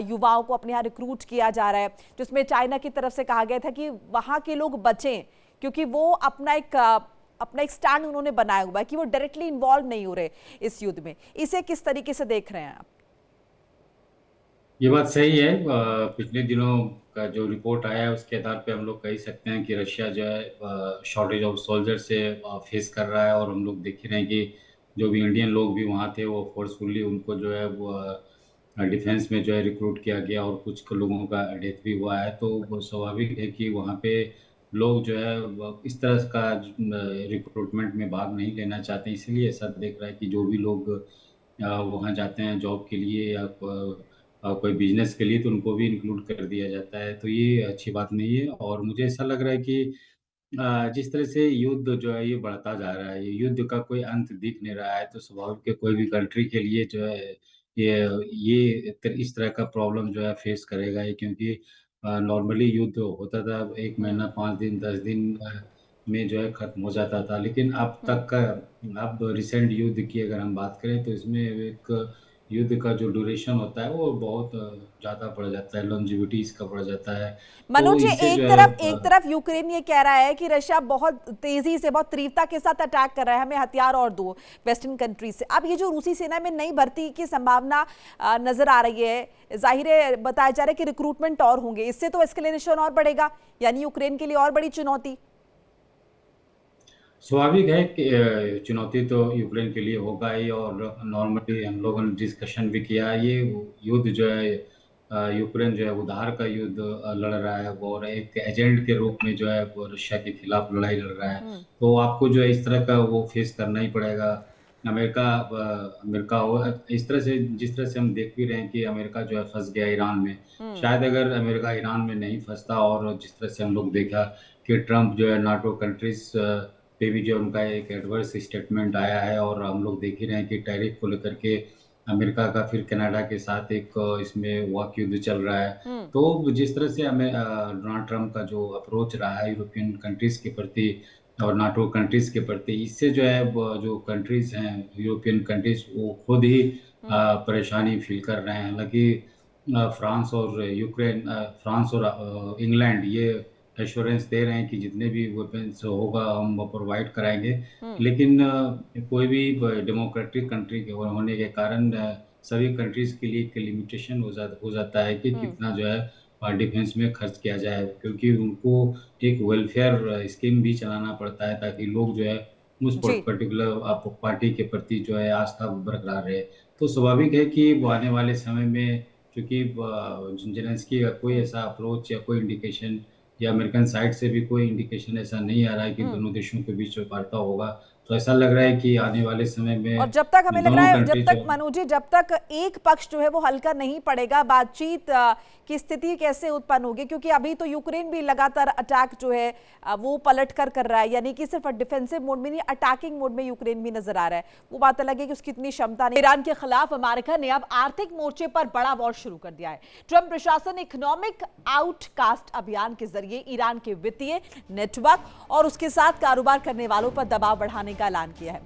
युवाओं को अपने यहाँ रिक्रूट किया जा रहा है, जिसमें चाइना की तरफ से कहा गया था कि वहां के लोग बचें, क्योंकि वो अपना एक स्टैंड उन्होंने बनाया हुआ है कि वो डायरेक्टली इन्वॉल्व नहीं हो रहे इस युद्ध में। इसे किस तरीके से देख रहे हैं आप? ये बात सही है। पिछले दिनों का जो रिपोर्ट आया है उसके आधार पे हम लोग कह सकते हैं कि रशिया जो है शॉर्टेज ऑफ सोल्जर से फेस कर रहा है। और हम लोग देख ही रहे हैं कि जो भी इंडियन लोग भी वहाँ थे वो फोर्सफुली उनको जो है वो डिफेंस में जो है रिक्रूट किया गया, और कुछ लोगों का डेथ भी हुआ है। तो वो स्वाभाविक है कि वहाँ पे लोग जो है इस तरह का रिक्रूटमेंट में भाग नहीं लेना चाहते। इसलिए ऐसा देख रहा है कि जो भी लोग वहाँ जाते हैं जॉब के लिए या कोई बिजनेस के लिए, तो उनको भी इंक्लूड कर दिया जाता है। तो ये अच्छी बात नहीं है। और मुझे ऐसा लग रहा है कि जिस तरह से युद्ध जो है ये बढ़ता जा रहा है, ये युद्ध का कोई अंत दिख नहीं रहा है, तो स्वाभाविक है कोई भी कंट्री के लिए जो है इस तरह का प्रॉब्लम जो है फेस करेगा ही। क्योंकि नॉर्मली युद्ध होता था 1 महीना, 5 दिन, 10 दिन में जो है खत्म हो जाता था। लेकिन अब रिसेंट युद्ध की अगर हम बात करें तो इसमें एक युद्ध का जो ड्यूरेशन होता है वो बहुत ज़्यादा बढ़ जाता है, लॉन्जिविटी इसका बढ़ जाता है। तो मनोज जी, इससे एक जो है तरफ यूक्रेन ये कह रहा है कि रशिया बहुत तेजी से, बहुत तीव्रता के साथ अटैक कर रहा है, हमें हथियार और दो वेस्टर्न कंट्रीज से। अब ये जो रूसी सेना में नई भर्ती की संभावना नजर आ रही है, जाहिर है बताया जा रहा है कि रिक्रूटमेंट और होंगे, इससे तो एस्केलेशन और बढ़ेगा, यानी यूक्रेन के लिए और बड़ी चुनौती। स्वाभाविक है कि चुनौती तो यूक्रेन के लिए होगा ही। और नॉर्मली हम लोगों ने डिस्कशन भी किया, ये युद्ध जो है यूक्रेन जो है उधार का युद्ध लड़ रहा है, और एक एजेंट के रूप में जो है वो रशिया के खिलाफ लड़ाई लड़ रहा है। तो आपको जो है इस तरह का वो फेस करना ही पड़ेगा। अमेरिका हो इस तरह से, जिस तरह से हम देख भी रहे हैं कि अमेरिका जो है फंस गया ईरान में। शायद अगर अमेरिका ईरान में नहीं फंसता, और जिस तरह से हम लोग देखा कि ट्रंप जो है नाटो कंट्रीज पे भी जो उनका एक एडवर्स स्टेटमेंट आया है, और हम लोग देख ही रहे हैं कि टैरिफ को लेकर के अमेरिका का फिर कनाडा के साथ एक इसमें वाक युद्ध चल रहा है। तो जिस तरह से हमें डोनाल्ड ट्रंप का जो अप्रोच रहा है यूरोपियन कंट्रीज के प्रति और नाटो कंट्रीज के प्रति, इससे जो है जो कंट्रीज हैं यूरोपियन कंट्रीज वो खुद ही परेशानी फील कर रहे हैं। हालांकि फ्रांस और इंग्लैंड ये एश्योरेंस दे रहे हैं कि जितने भी वेपन्स होगा हम वो प्रोवाइड कराएंगे। लेकिन कोई भी डेमोक्रेटिक कंट्री के होने के कारण सभी कंट्रीज के लिए एक लिमिटेशन हो जाता है कि कितना जो है डिफेंस में खर्च किया जाए, क्योंकि उनको एक वेलफेयर स्कीम भी चलाना पड़ता है ताकि लोग जो है उस पर्टिकुलर पार्टी के प्रति जो है आस्था बरकरार रहे। तो स्वाभाविक है कि वो आने वाले समय में, क्योंकि जेलेंस्की का कोई ऐसा अप्रोच या कोई इंडिकेशन या अमेरिकन साइड से भी कोई इंडिकेशन ऐसा नहीं आ रहा है कि दोनों देशों के बीच वार्ता होगा। तो ऐसा लग रहा है कि आने वाले समय में, और जब तक हमें लग रहा है, जब तक मनोज जी, जब तक एक पक्ष जो है वो हल्का नहीं पड़ेगा, बातचीत की स्थिति कैसे उत्पन्न होगी? क्योंकि अभी तो यूक्रेन भी लगातार अटैक जो है वो पलट कर रहा है, यानी कि सिर्फ डिफेंसिव मोड में नहीं, अटैकिंग मोड में यूक्रेन भी नजर आ रहा है। वो बात अलग है कि उसकी इतनी क्षमता नहीं। ईरान के खिलाफ अमेरिका ने अब आर्थिक मोर्चे पर बड़ा वॉर शुरू कर दिया है। ट्रंप प्रशासन इकोनॉमिक आउटकास्ट अभियान के जरिए ईरान के वित्तीय नेटवर्क और उसके साथ कारोबार करने वालों पर दबाव बढ़ाने का ऐलान किया है।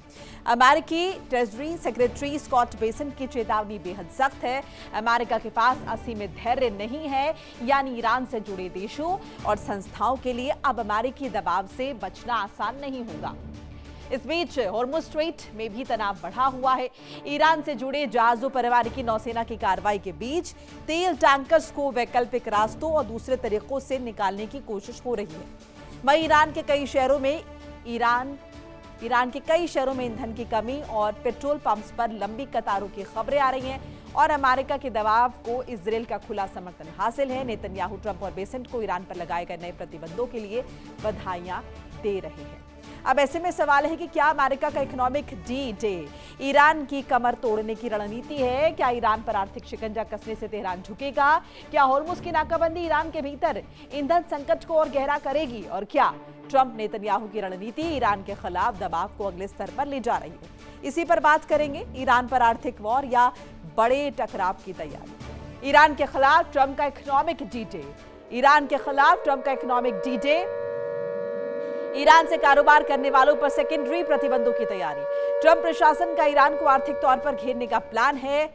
अमेरिकी ट्रेजरी सेक्रेटरी स्कॉट बेसेंट की चेतावनी बेहद सख्त है। अमेरिका के पास असीमित धैर्य नहीं है, यानी ईरान से जुड़े देशों और संस्थाओं के लिए अब अमेरिकी दबाव से बचना आसान नहीं होगा। इस बीच हॉर्मुज़ स्ट्रेट में भी तनाव बढ़ा हुआ है। ईरान से जुड़े जहाजों पर अमेरिकी नौसेना की कार्रवाई के बीच तेल टैंकर्स को वैकल्पिक रास्तों और दूसरे तरीकों से निकालने की कोशिश हो रही है। वहीं ईरान के कई शहरों में ईंधन की कमी और पेट्रोल पंप्स पर लंबी कतारों की खबरें आ रही हैं और अमेरिका के दबाव को इजराइल का खुला समर्थन हासिल है। नेतन्याहू ट्रंप और बेसेंट को ईरान पर लगाए गए नए प्रतिबंधों के लिए बधाइयां दे रहे हैं। अब ऐसे में सवाल है कि क्या अमेरिका का इकोनॉमिक डी-डे ईरान की कमर तोड़ने की रणनीति है? क्या ईरान पर आर्थिक शिकंजा कसने से तेहरान झुकेगा? क्या होर्मुज की नाकाबंदी ईरान के भीतर ईंधन संकट को और गहरा करेगी? और क्या ट्रंप नेतन्याहू की रणनीति ईरान के खिलाफ दबाव को अगले स्तर पर ले जा रही है? इसी पर बात करेंगे। ईरान पर आर्थिक वॉर या बड़े टकराव की तैयारी? ईरान के खिलाफ ट्रंप का इकोनॉमिक डी-डे। ईरान के खिलाफ ट्रंप का इकोनॉमिक डी-डे। ईरान से कारोबार करने वालों पर सेकेंडरी प्रतिबंधों की तैयारी। ट्रंप प्रशासन का ईरान को आर्थिक तौर पर घेरने का प्लान है।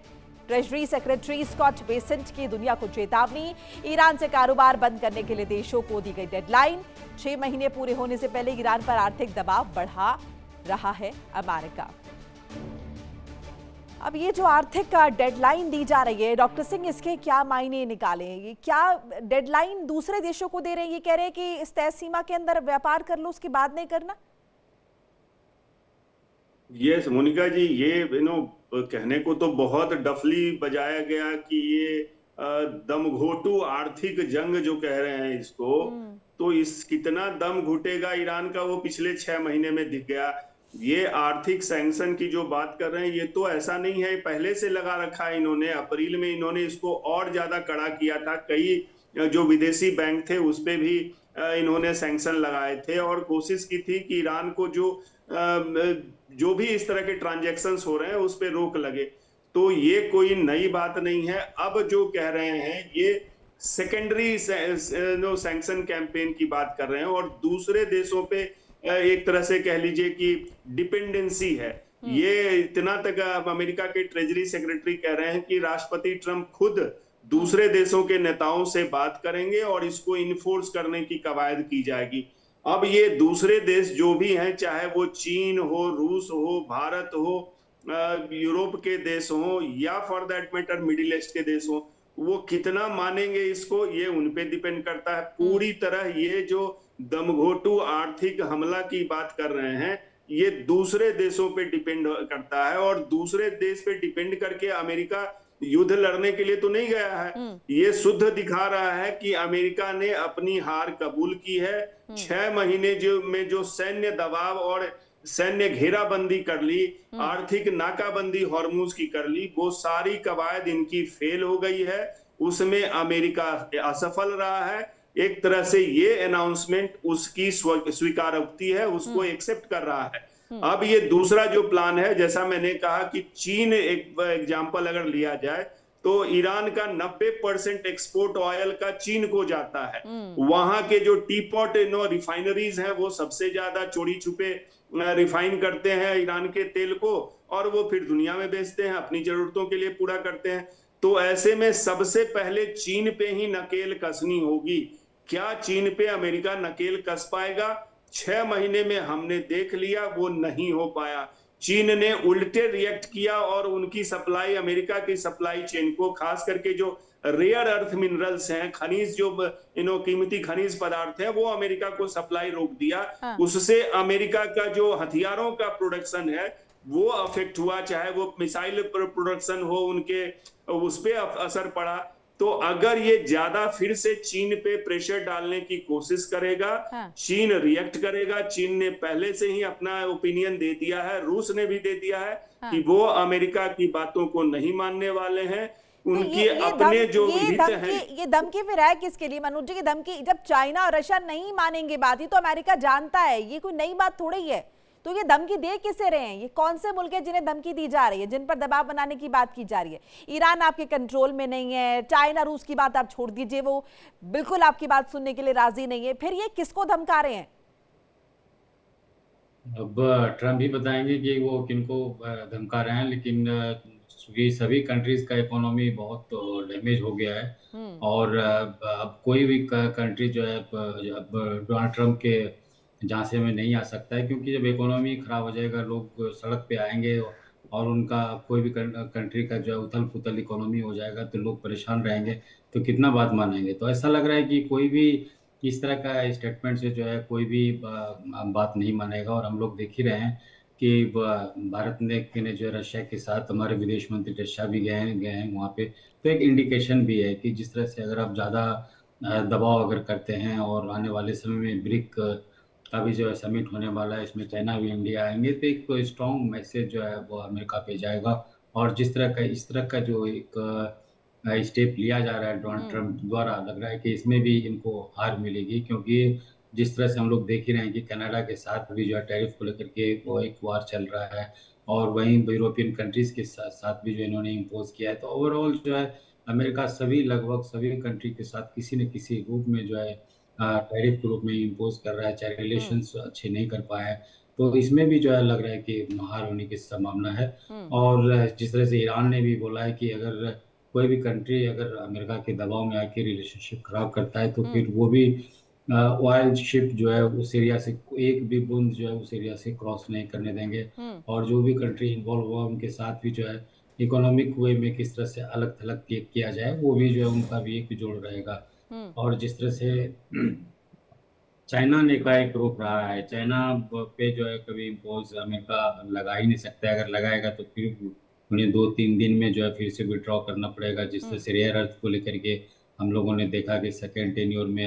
ट्रेजरी सेक्रेटरी स्कॉट बेसेंट की दुनिया को चेतावनी। ईरान से कारोबार बंद करने के लिए देशों को दी गई डेडलाइन। 6 महीने पूरे होने से पहले ईरान पर आर्थिक दबाव बढ़ा रहा है अमेरिका। अब ये जो आर्थिक डेडलाइन दी जा रही है, डॉक्टर सिंह, इसके क्या मायने निकाले? ये क्या डेडलाइन दूसरे देशों को दे रहे हैं? ये कह रहे हैं कि इस तय सीमा के अंदर व्यापार कर लो, उसके बाद नहीं करना? यस मोनिका जी, ये कहने को तो बहुत डफली बजाया गया कि ये दमघोटू आर्थिक जंग जो कह रहे हैं इसको, तो इस कितना दम घुटेगा ईरान का वो पिछले 6 महीने में दिख गया। ये आर्थिक सैंक्शन की जो बात कर रहे हैं, ये तो ऐसा नहीं है, पहले से लगा रखा है इन्होंने। अप्रैल में इन्होंने इसको और ज्यादा कड़ा किया था। कई जो विदेशी बैंक थे उस पे भी इन्होंने सैंक्शन लगाए थे और कोशिश की थी कि ईरान को जो भी इस तरह के ट्रांजैक्शंस हो रहे हैं उस पे रोक लगे। तो ये कोई नई बात नहीं है। अब जो कह रहे हैं ये सेकेंडरी सैंक्शन कैंपेन की बात कर रहे हैं और दूसरे देशों पे एक तरह से कह लीजिए कि डिपेंडेंसी है। ये इतना तक अमेरिका के ट्रेजरी सेक्रेटरी कह रहे हैं कि राष्ट्रपति ट्रंप खुद दूसरे देशों के नेताओं से बात करेंगे और इसको इन्फोर्स करने की कवायद की जाएगी। अब ये दूसरे देश जो भी हैं, चाहे वो चीन हो, रूस हो, भारत हो, यूरोप के देश हो या for that matter middle east के देश हो, वो कितना मानेंगे इसको, ये उन पे डिपेंड करता है। पूरी तरह ये जो दमघोटू आर्थिक हमला की बात कर रहे हैं, ये दूसरे देशों पे डिपेंड करता है और दूसरे देश पे डिपेंड करके अमेरिका युद्ध लड़ने के लिए तो नहीं गया है। ये शुद्ध दिखा रहा है कि अमेरिका ने अपनी हार कबूल की है। 6 महीने जो सैन्य दबाव और सैन्य घेराबंदी कर ली, आर्थिक नाकाबंदी हॉर्मुज की कर ली, वो सारी कवायद इनकी फेल हो गई है। उसमें अमेरिका असफल रहा है। एक तरह से ये अनाउंसमेंट उसकी स्वीकारोक्ति है, उसको एक्सेप्ट कर रहा है। अब ये दूसरा जो प्लान है, जैसा मैंने कहा कि चीन एक एग्जांपल अगर लिया जाए तो ईरान का 90% एक्सपोर्ट ऑयल का चीन को जाता है। वहां के जो टीपॉट रिफाइनरीज हैं वो सबसे ज्यादा चोरी छुपे रिफाइन करते हैं ईरान के तेल को और वो फिर दुनिया में बेचते हैं, अपनी जरूरतों के लिए पूरा करते हैं। तो ऐसे में सबसे पहले चीन पे ही नकेल कसनी होगी। क्या चीन पे अमेरिका नकेल कस पाएगा? 6 महीने में हमने देख लिया वो नहीं हो पाया। चीन ने उल्टे रिएक्ट किया और उनकी सप्लाई, अमेरिका की सप्लाई चेन को, खास करके जो रेयर अर्थ मिनरल्स हैं, खनिज जो कीमती खनिज पदार्थ हैं, वो अमेरिका को सप्लाई रोक दिया। उससे अमेरिका का जो हथियारों का प्रोडक्शन है वो अफेक्ट हुआ, चाहे वो मिसाइल प्रोडक्शन हो, उनके उस पे असर पड़ा। तो अगर ये ज्यादा फिर से चीन पे प्रेशर डालने की कोशिश करेगा, चीन रिएक्ट करेगा। चीन ने पहले से ही अपना ओपिनियन दे दिया है, रूस ने भी दे दिया है कि वो अमेरिका की बातों को नहीं मानने वाले हैं। उनकी अपने जो हित हैं। ये धमकी फिर है किसके लिए मनोज जी? की धमकी जब चाइना और रशिया नहीं मानेंगे बात, ही तो अमेरिका जानता है, ये कोई नई बात थोड़ी है। तो ये धमकी दे किसे रहे हैं? ये कौन से मुल्क है जिन्हें धमकी दी जा रही है, जिन पर दबाव बनाने की बात की जा रही है? ईरान आपके कंट्रोल में नहीं है, चाइना रूस की बात आप छोड़ दीजिए, वो बिल्कुल आपकी बात सुनने के लिए राजी नहीं है। फिर ये किसको धमका रहे हैं? अब ट्रम्प ही बताएंगे कि वो किनको धमका रहे हैं, लेकिन ये सभी कंट्रीज का इकोनॉमी बहुत डैमेज हो गया है और अब कोई भी कंट्री जो है अब डोनाल्ड ट्रम्प के झांसे में नहीं आ सकता है, क्योंकि जब इकोनॉमी खराब हो जाएगा, लोग सड़क पे आएंगे और उनका कोई भी कंट्री का जो है उथल पुथल इकोनॉमी हो जाएगा तो लोग परेशान रहेंगे, तो कितना बात मानेंगे। तो ऐसा लग रहा है कि कोई भी इस तरह का स्टेटमेंट से जो है कोई भी बात नहीं मानेगा। और हम लोग देख ही रहे हैं कि भारत ने जो है रशिया के साथ, हमारे विदेश मंत्री रशिया भी गए हैं वहाँ पे, तो एक इंडिकेशन भी है कि जिस तरह से अगर आप ज़्यादा दबाव अगर करते हैं और आने वाले समय में ब्रिक अभी जो है समिट होने वाला है, इसमें चाइना भी इंडिया आएंगे, तो एक तो स्ट्रॉन्ग मैसेज जो है वो अमेरिका पे जाएगा। और जिस तरह का इस तरह का जो एक स्टेप लिया जा रहा है डोनाल्ड ट्रंप द्वारा, लग रहा है कि इसमें भी इनको हार मिलेगी, क्योंकि जिस तरह से हम लोग देख ही रहे हैं कि कनाडा के साथ भी जो है टैरिफ को लेकर के वो एक वार चल रहा है, और वहीं यूरोपियन कंट्रीज के साथ साथ भी जो इन्होंने इम्पोज किया है। तो ओवरऑल जो है अमेरिका सभी लगभग सभी कंट्री के साथ किसी न किसी रूप में जो है टैरिफ के रूप में इम्पोज कर रहा है, चाहे रिलेशंस अच्छे नहीं कर पाया है। तो इसमें भी जो है लग रहा है कि हार होने की संभावना है। और जिस तरह से ईरान ने भी बोला है कि अगर कोई भी कंट्री अगर अमेरिका के दबाव में आके रिलेशनशिप खराब करता है, तो फिर वो भी ऑयल शिप जो है उस एरिया से एक भी बूंद जो है उस एरिया से क्रॉस नहीं करने देंगे। और जो भी कंट्री इन्वॉल्व हुआ उनके साथ भी जो है इकोनॉमिक वे में किस तरह से अलग थलग किया जाए, वो भी जो है उनका भी एक जोड़ रहेगा। और जिस तरह से चाइना ने का एक रोक रहा है, चाइना पे जो है कभी इम्पोज अमेरिका लगा ही नहीं सकता है। अगर लगाएगा तो फिर उन्हें 2-3 दिन में जो है फिर से विड्रॉ करना पड़ेगा। जिस तरह से रेयर अर्थ को लेकर के हम लोगों ने देखा कि सेकेंड टेन्योर में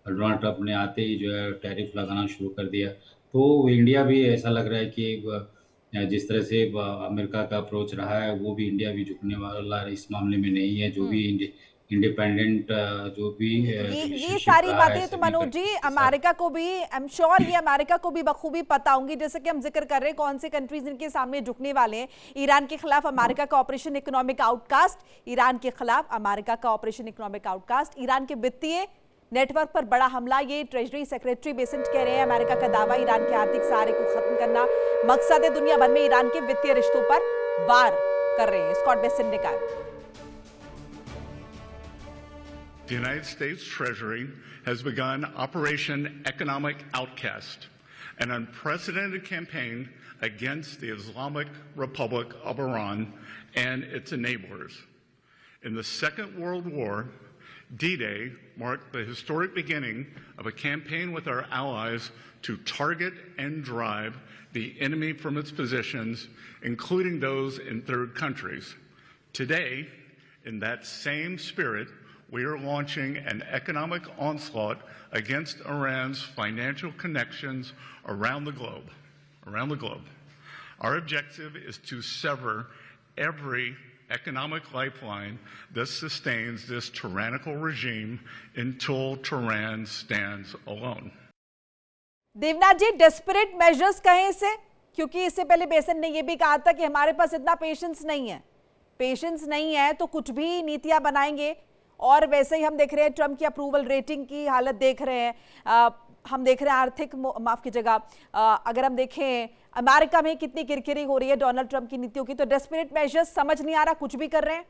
डोनाल्ड ट्रंप ने आते ही जो है टैरिफ लगाना शुरू कर दिया। तो इंडिया भी ऐसा लग रहा है कि जिस तरह से अमेरिका का अप्रोच रहा है, वो भी इंडिया भी झुकने वाला इस मामले में नहीं है। जो भी इंडिपेंडेंट जो भी ये रिलेशनशिप सारी रहा है बातें तो सभी मनोज जी कंट्रीज के साथ। अमेरिका को भी, आई एम श्योर ये अमेरिका को भी बखूबी पता होंगी। जैसे कि हम जिक्र कर रहे हैं कौन से कंट्रीज इनके सामने झुकने वाले हैं। ईरान के खिलाफ अमेरिका का ऑपरेशन इकोनॉमिक आउटकास्ट, ईरान के खिलाफ अमेरिका का ऑपरेशन इकोनॉमिक आउटकास्ट, ईरान के वित्तीय नेटवर्क पर बड़ा हमला, ये ट्रेजरी सेक्रेटरी बेसेंट कह रहे हैं। अमेरिका का दावा ईरान के आर्थिक सहारे को खत्म करना मकसद है। दुनिया भर में ईरान के वित्तीय रिश्तों पर वार कर रहे हैं। स्कॉट बेसेंट ने कहा The United States Treasury has begun Operation Economic Outcast, an unprecedented campaign against the Islamic Republic of Iran and its enablers. In the Second World War, D-Day marked the historic beginning of a campaign with our allies to target and drive the enemy from its positions, including those in third countries. Today, in that same spirit, we are launching an economic onslaught against Iran's financial connections around the globe. Our objective is to sever every economic lifeline that sustains this tyrannical regime until Tehran stands alone. Devnath ji, desperate measures कहें इसे, क्योंकि इससे पहले Besant ने यह भी कहा था कि हमारे पास इतना पेशेंस नहीं है तो कुछ भी नीतियां बनाएंगे। और वैसे ही हम देख रहे हैं ट्रंप की अप्रूवल रेटिंग की हालत देख रहे हैं। हम देख रहे हैं आर्थिक माफ की जगह अगर हम देखें अमेरिका में कितनी किरकिरी हो रही है डोनाल्ड ट्रंप की नीतियों की। तो डेस्परेट मेजर्स समझ नहीं आ रहा, कुछ भी कर रहे हैं।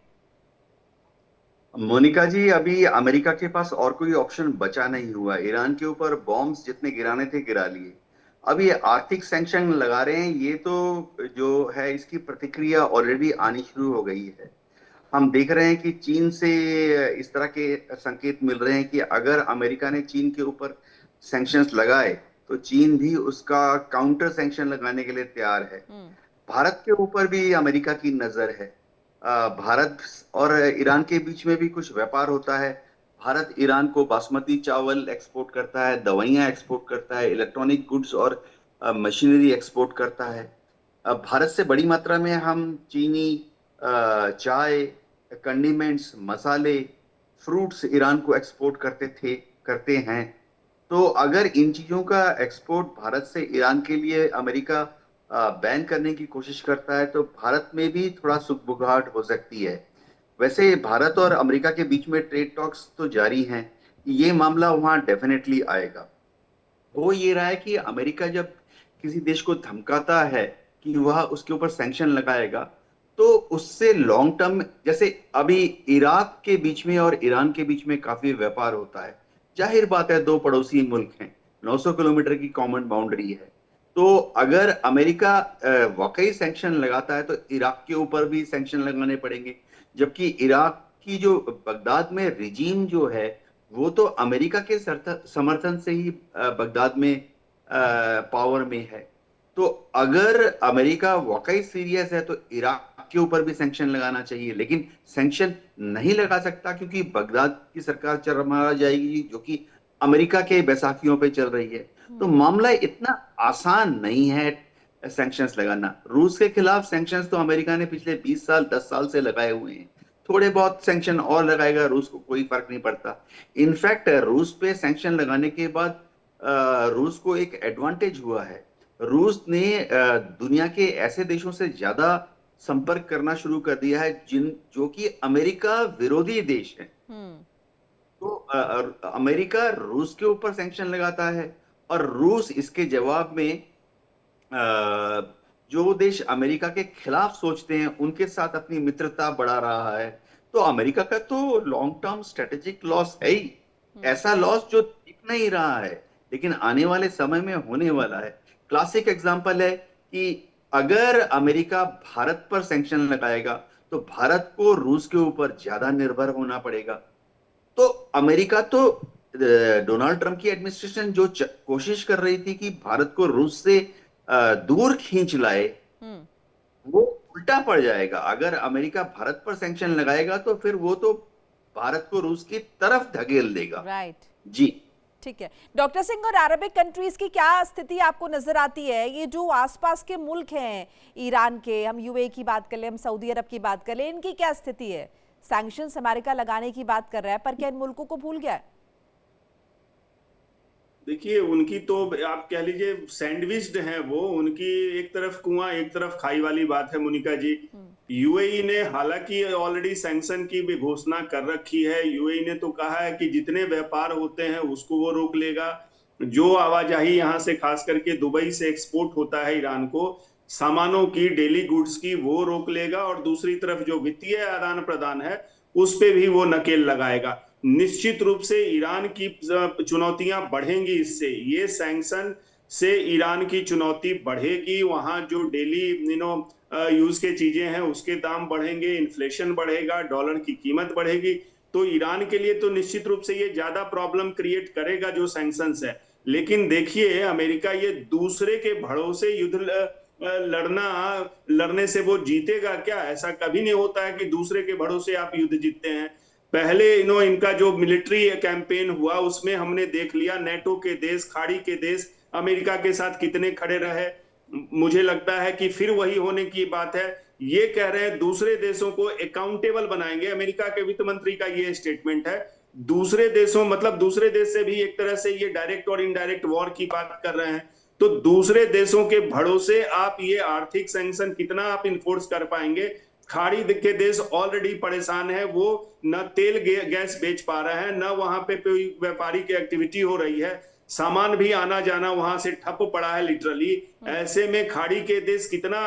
मोनिका जी, अभी अमेरिका के पास और कोई ऑप्शन बचा नहीं हुआ। ईरान के ऊपर बॉम्ब्स जितने गिराने थे गिरा लिए। अब ये आर्थिक सैंक्शन लगा रहे हैं, ये तो जो है इसकी प्रतिक्रिया ऑलरेडी आनी शुरू हो गई है। हम देख रहे हैं कि चीन से इस तरह के संकेत मिल रहे हैं कि अगर अमेरिका ने चीन के ऊपर सैंक्शंस लगाए तो चीन भी उसका काउंटर सैंक्शन लगाने के लिए तैयार है। भारत के ऊपर भी अमेरिका की नजर है। भारत और ईरान के बीच में भी कुछ व्यापार होता है। भारत ईरान को बासमती चावल एक्सपोर्ट करता है, दवाइयां एक्सपोर्ट करता है, इलेक्ट्रॉनिक गुड्स और मशीनरी एक्सपोर्ट करता है। भारत से बड़ी मात्रा में हम चीनी, चाय, कंडीमेंट्स, मसाले, फ्रूट्स ईरान को एक्सपोर्ट करते हैं। तो अगर इन चीजों का एक्सपोर्ट भारत से ईरान के लिए अमेरिका बैन करने की कोशिश करता है तो भारत में भी थोड़ा सुगबुगाहट हो सकती है। वैसे भारत और अमेरिका के बीच में ट्रेड टॉक्स तो जारी हैं, ये मामला वहां डेफिनेटली आएगा। हो ये रहा है कि अमेरिका जब किसी देश को धमकाता है कि वह उसके ऊपर सैंक्शन लगाएगा तो उससे लॉन्ग टर्म, जैसे अभी इराक के बीच में और ईरान के बीच में काफी व्यापार होता है। जाहिर बात है, दो पड़ोसी मुल्क हैं, 900 किलोमीटर की कॉमन बाउंड्री है। तो अगर अमेरिका वाकई सैंक्शन लगाता है तो इराक के ऊपर भी सैंक्शन लगाने पड़ेंगे। जबकि इराक की जो बगदाद में रिजीम जो है वो तो अमेरिका के समर्थन से ही बगदाद में पावर में है। तो अगर अमेरिका वाकई सीरियस है तो इराक के ऊपर भी सैंक्शन लगाना चाहिए, लेकिन सैंक्शन नहीं लगा सकता क्योंकि बगदाद की सरकार चरमरा जाएगी जो कि अमेरिका के बैसाखियों पे चल रही है। तो मामला इतना आसान नहीं है सैंक्शंस लगाना। रूस के खिलाफ सैंक्शंस तो अमेरिका ने पिछले 20 साल 10 साल से लगाए हुए हैं। थोड़े बहुत सैंक्शन और लगाएगा रूस को, कोई फर्क नहीं पड़ता। इनफैक्ट रूस पे सैंक्शन लगाने के बाद रूस को एक एडवांटेज हुआ है। रूस ने दुनिया के ऐसे देशों से ज्यादा संपर्क करना शुरू कर दिया है जो कि अमेरिका विरोधी देश है। तो अमेरिका रूस के ऊपर सैंक्शन लगाता है और रूस इसके जवाब में जो देश अमेरिका के खिलाफ सोचते हैं उनके साथ अपनी मित्रता बढ़ा रहा है। तो अमेरिका का तो लॉन्ग टर्म स्ट्रेटेजिक लॉस है ही, ऐसा लॉस जो दिख नहीं रहा है लेकिन आने वाले समय में होने वाला है। क्लासिक एग्जांपल है कि अगर अमेरिका भारत पर सैंक्शन लगाएगा तो भारत को रूस के ऊपर ज्यादा निर्भर होना पड़ेगा। तो अमेरिका तो डोनाल्ड ट्रंप की एडमिनिस्ट्रेशन जो कोशिश कर रही थी कि भारत को रूस से दूर खींच लाए, वो उल्टा पड़ जाएगा। अगर अमेरिका भारत पर सैंक्शन लगाएगा तो फिर वो तो भारत को रूस की तरफ धकेल देगा। राइट जी ठीक है डॉक्टर सिंह, और अरबिक कंट्रीज की क्या स्थिति आपको नजर आती है? ये जो आसपास के मुल्क हैं ईरान के, हम यूएई की बात कर लें, हम सऊदी अरब की बात कर लें, इनकी क्या स्थिति है? सैंक्शंस अमेरिका लगाने की बात कर रहा है पर क्या इन मुल्कों को भूल गया है? देखिए उनकी तो आप कह लीजिए सैंडविच्ड हैं वो, उनकी एक तरफ कुआं एक तरफ खाई वाली बात है मोनिका जी। यूएई ने हालांकि ऑलरेडी सैंक्शन की भी घोषणा कर रखी है। यूएई ने तो कहा है कि जितने व्यापार होते हैं उसको वो रोक लेगा। जो आवाजाही यहाँ से खास करके दुबई से एक्सपोर्ट होता है ईरान को, सामानों की, डेली गुड्स की, वो रोक लेगा। और दूसरी तरफ जो वित्तीय आदान प्रदान है उस पे भी वो नकेल लगाएगा। निश्चित रूप से ईरान की चुनौतियां बढ़ेंगी इससे। ये सैंक्शन से ईरान की चुनौती बढ़ेगी। वहां जो डेली यूज के चीजें हैं उसके दाम बढ़ेंगे, इन्फ्लेशन बढ़ेगा, डॉलर की कीमत बढ़ेगी। तो ईरान के लिए तो निश्चित रूप से ये ज्यादा प्रॉब्लम क्रिएट करेगा जो सैंक्शंस है। लेकिन देखिए अमेरिका ये दूसरे के भरोसे युद्ध लड़ने से वो जीतेगा क्या? ऐसा कभी नहीं होता है कि दूसरे के भरोसे आप युद्ध जीतते हैं। पहले इनका जो मिलिट्री कैंपेन हुआ उसमें हमने देख लिया नेटो के देश, खाड़ी के देश अमेरिका के साथ कितने खड़े रहे। मुझे लगता है कि फिर वही होने की बात है। ये कह रहे हैं दूसरे देशों को अकाउंटेबल बनाएंगे। अमेरिका के वित्त मंत्री का ये स्टेटमेंट है। दूसरे देशों मतलब दूसरे देश से भी एक तरह से ये डायरेक्ट और इनडायरेक्ट वॉर की बात कर रहे हैं। तो दूसरे देशों के भरोसे आप ये आर्थिक सैंक्शन कितना आप इन्फोर्स कर पाएंगे? खाड़ी के देश ऑलरेडी परेशान है, वो न तेल गैस बेच पा रहे हैं, न वहां पे कोई व्यापारी की एक्टिविटी हो रही है, सामान भी आना जाना वहां से ठप पड़ा है लिटरली। ऐसे में खाड़ी के देश कितना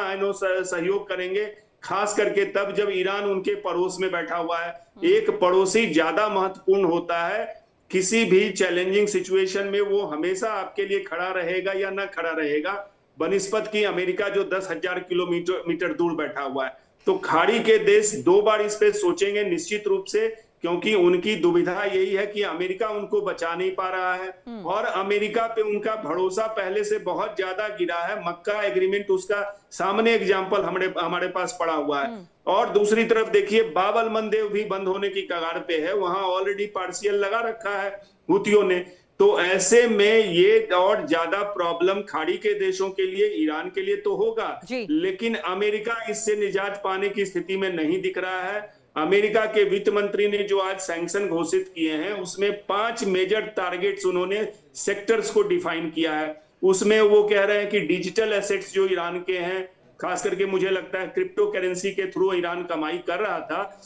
सहयोग करेंगे, खास करके तब जब ईरान उनके पड़ोस में बैठा हुआ है। एक पड़ोसी ज्यादा महत्वपूर्ण होता है। किसी भी चैलेंजिंग सिचुएशन में वो हमेशा आपके लिए खड़ा रहेगा या ना खड़ा रहेगा, बनिस्पत की अमेरिका जो 10,000 किलोमीटर दूर बैठा हुआ है। तो खाड़ी के देश दो बार इस पे सोचेंगे निश्चित रूप से, क्योंकि उनकी दुविधा यही है कि अमेरिका उनको बचा नहीं पा रहा है और अमेरिका पे उनका भरोसा पहले से बहुत ज्यादा गिरा है। मक्का एग्रीमेंट उसका सामने एग्जांपल हमारे पास पड़ा हुआ है। और दूसरी तरफ देखिए बाब अल मंदेब भी बंद होने की कगार पे है, वहां ऑलरेडी पार्शियल लगा रखा है हुतियों ने। तो ऐसे में ये और ज्यादा प्रॉब्लम खाड़ी के देशों के लिए, ईरान के लिए तो होगा, लेकिन अमेरिका इससे निजात पाने की स्थिति में नहीं दिख रहा है। अमेरिका के वित्त मंत्री ने जो आज सैंक्शन घोषित किए हैं उसमें 5 मेजर टारगेट्स उन्होंने सेक्टर्स को डिफाइन किया है। उसमें वो कह रहे हैं कि डिजिटल एसेट्स जो ईरान के हैं, खास करके मुझे लगता है क्रिप्टो करेंसी के थ्रू ईरान कमाई कर रहा था,